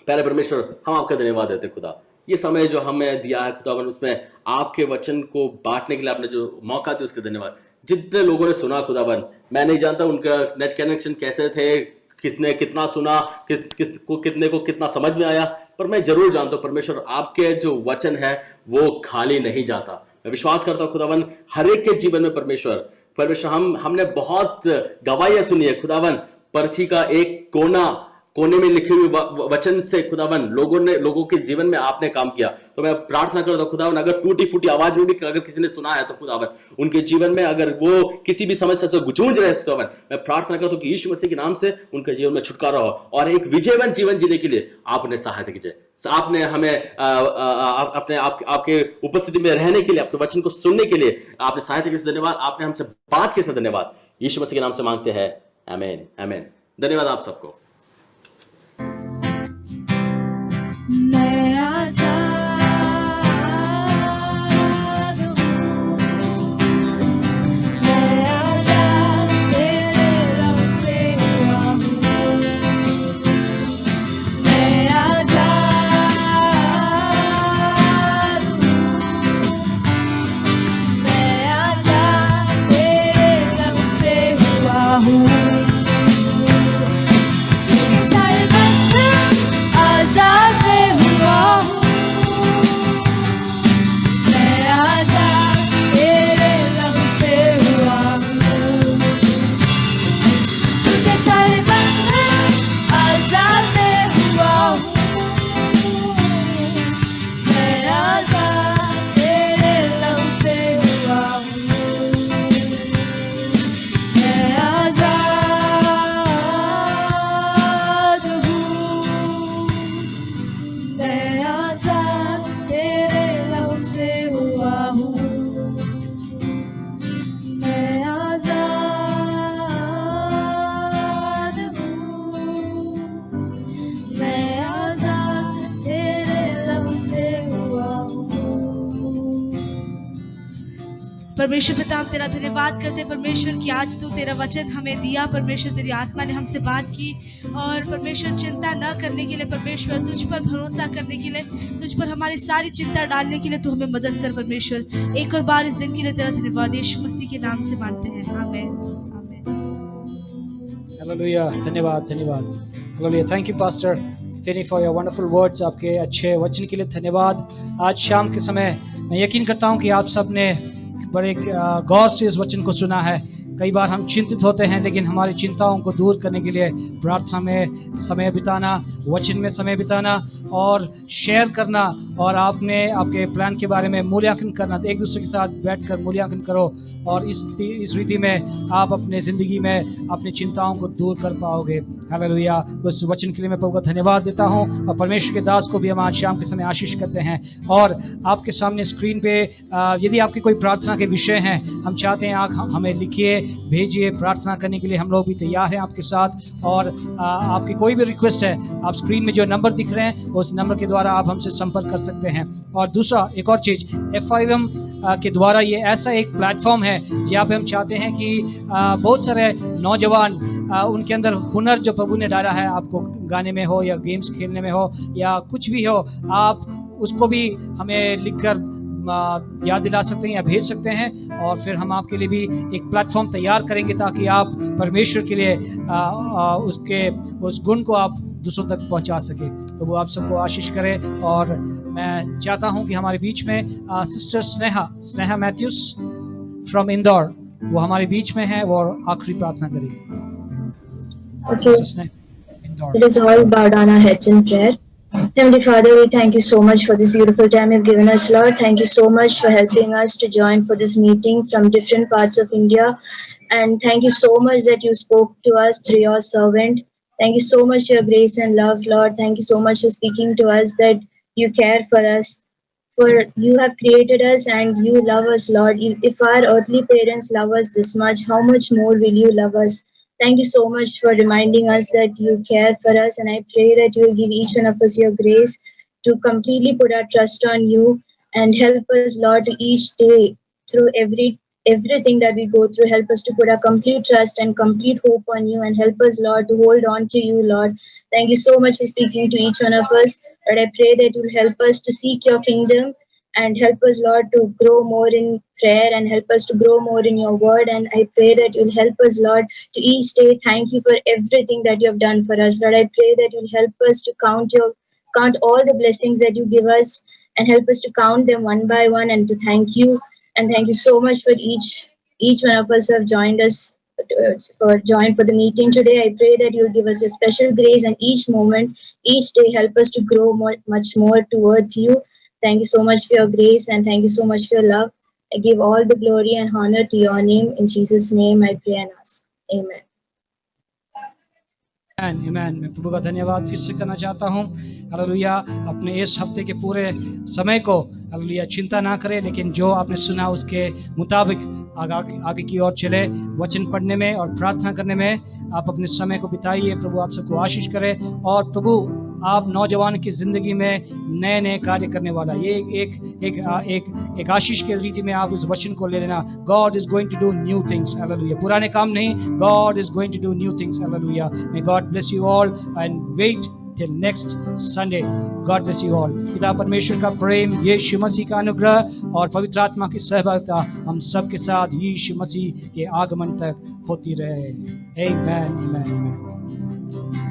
पहले परमेश्वर, हम आपका धन्यवाद देते हैं खुदा, ये समय जो हमें दिया है खुदावन, उसमें आपके वचन को बांटने के लिए आपने जो मौका दिया उसके धन्यवाद। जितने लोगों ने सुना खुदावन, मैं नहीं जानता उनका नेट कनेक्शन कैसे थे, किसने कितना सुना, कितने को कितना समझ में आया, पर मैं जरूर जानता हूं परमेश्वर आपके जो वचन है वो खाली नहीं जाता। मैं विश्वास करता हूं खुदावन हर एक के जीवन में परमेश्वर हमने बहुत गवाहियां सुनी है खुदावन, पर्ची का एक कोने में लिखे हुए वचन से खुदावन लोगों के जीवन में आपने काम किया। तो मैं प्रार्थना करता हूं खुदावन, अगर टूटी फूटी आवाज में भी अगर किसी ने सुना है तो खुदावन उनके जीवन में अगर वो किसी भी समस्या से जूझ रहे हैं खुदावन, मैं प्रार्थना करता हूं कि यीशु मसीह के नाम से उनके जीवन में छुटकारा हो और एक विजयवंत जीवन जीने के लिए आपने सहायता कीजिए। आपने हमें अपने आपके उपस्थिति में रहने के लिए, आपके वचन को सुनने के लिए आपने सहायता के लिए धन्यवाद। आपने हमसे बात के लिए धन्यवाद। यीशु मसीह के नाम से मांगते हैं, आमीन आमीन। धन्यवाद आप सबको। मैं आजाद हूँ, मैं आजाद तेरे रंग से हुआ हूँ, मैं आजाद हूँ, मैं आजाद तेरे रंग से हुआ हूँ। आजाद हुआ हूँ, मैं आजाद तेरे रंग से हुआ हूँ, तुझे सारे बंधन आजाद हुआ हूँ, मैं आजाद तेरे रंग से हुआ हूँ, मैं आजाद मैं आजाद तेरे लहू से हुआ हूँ, मैं आजाद हूँ, मैं आजाद तेरे लहू से हुआ हूँ। परमेश्वर पिता, हम तेरा धन्यवाद करते हैं परमेश्वर कि आज तू तेरा वचन हमें दिया। परमेश्वर तेरी आत्मा ने हमसे बात की और परमेश्वर चिंता न करने के लिए, परमेश्वर तुझ पर भरोसा करने के लिए, तुझ पर हमारी सारी चिंता डालने के लिए तू हमें मदद कर। परमेश्वर एक और बार इस दिन के लिए तेरा धन्यवाद यीशु मसीह के नाम से मांगते हैं, आमीन आमीन। हालेलुया, धन्यवाद धन्यवाद। Hallelujah, thank you pastor Finny for your wonderful words. आपके अच्छे वचन के लिए धन्यवाद। आज शाम के समय मैं यकीन करता हूँ कि आप सब ने बड़े गौर से इस वचन को सुना है। कई बार हम चिंतित होते हैं, लेकिन हमारी चिंताओं को दूर करने के लिए प्रार्थना में समय बिताना, वचन में समय बिताना और शेयर करना, और आपने आपके प्लान के बारे में मूल्यांकन करना, एक दूसरे के साथ बैठकर मूल्यांकन करो और इस रीति में आप अपने ज़िंदगी में अपनी चिंताओं को दूर कर पाओगे। हालेलुया, उस वचन के लिए मैं प्रभु का धन्यवाद देता हूँ और परमेश्वर के दास को भी हम आज शाम के समय आशीष करते हैं। और आपके सामने स्क्रीन पे यदि आपकी कोई प्रार्थना के विषय हैं, हम चाहते हैं आप हमें लिखिए, भेजिए, प्रार्थना करने के लिए हम लोग भी तैयार हैं आपके साथ। और आपकी कोई भी रिक्वेस्ट है, आप स्क्रीन में जो नंबर दिख रहे हैं उस नंबर के द्वारा आप हमसे संपर्क कर सकते हैं। और दूसरा एक और चीज़, F5M के द्वारा ये ऐसा एक प्लेटफॉर्म है जहाँ पे हम चाहते हैं कि बहुत सारे नौजवान उनके अंदर हुनर जो प्रभु ने डाला है, आपको गाने में हो या गेम्स खेलने में हो या कुछ भी हो, आप उसको भी हमें लिखकर याद दिला सकते हैं या भेज सकते हैं, और फिर हम आपके लिए भी एक प्लेटफॉर्म तैयार करेंगे ताकि आप परमेश्वर के लिए उस गुण को आप दूसरों तक पहुंचा सके। तो वो आप सबको आशीष करे। और मैं चाहता हूं कि हमारे बीच में sister Sneha Mathews from Indore, वो हमारे बीच में है, वो आखिरी प्रार्थना करेगी। Okay. Let us all bow down our heads in prayer. Heavenly Father, we thank you so much for this beautiful time you've given us, Lord. Thank you so much for helping us to join for this meeting from different parts of India. And thank you so much that you spoke to us through your servant. Thank you so much for your grace and love, Lord. Thank you so much for speaking to us that you care for us. For you have created us and you love us, Lord. If our earthly parents love us this much, how much more will you love us? Thank you so much for reminding us that you care for us, and I pray that you will give each one of us your grace to completely put our trust on you and help us, Lord, to each day through everything that we go through. Help us to put our complete trust and complete hope on you, and help us, Lord, to hold on to you, Lord. Thank you so much for speaking to each one of us. Lord, I pray that you'll help us to seek your kingdom and help us, Lord, to grow more in prayer and help us to grow more in your word. And I pray that you'll help us, Lord, to each day thank you for everything that you have done for us. Lord, I pray that you'll help us to count all the blessings that you give us and help us to count them one by one and to thank you. And thank you so much for each one of us who have joined us for the meeting today. I pray that you'll give us a special grace, and each moment, each day, help us to grow much more towards you. Thank you so much for your grace, and thank you so much for your love. I give all the glory and honor to your name. In Jesus' name I pray and ask. Amen. आमेन। मैं प्रभु का धन्यवाद फिर से करना चाहता हूँ। Hallelujah. अपने इस हफ्ते के पूरे समय को हालेलुया चिंता ना करें, लेकिन जो आपने सुना उसके मुताबिक आगे की ओर चले। वचन पढ़ने में और प्रार्थना करने में आप अपने समय को बिताइए। प्रभु आप सबको आशीष करे, और प्रभु आप नौजवान की जिंदगी में नए नए कार्य करने वाला, ये एक आशीष के रीति में आप उस वचन को ले लेना। God is going to do new things, hallelujah. पुराने काम नहीं, God is going to do new things, hallelujah. May God bless you all and wait till next Sunday. God bless you all. पिता परमेश्वर का प्रेम, यीशु मसीह का अनुग्रह और पवित्र आत्मा की सहभागिता हम सब के साथ यीशु मसीह के आगमन तक होती रहे। आमेन, आमेन, आमेन।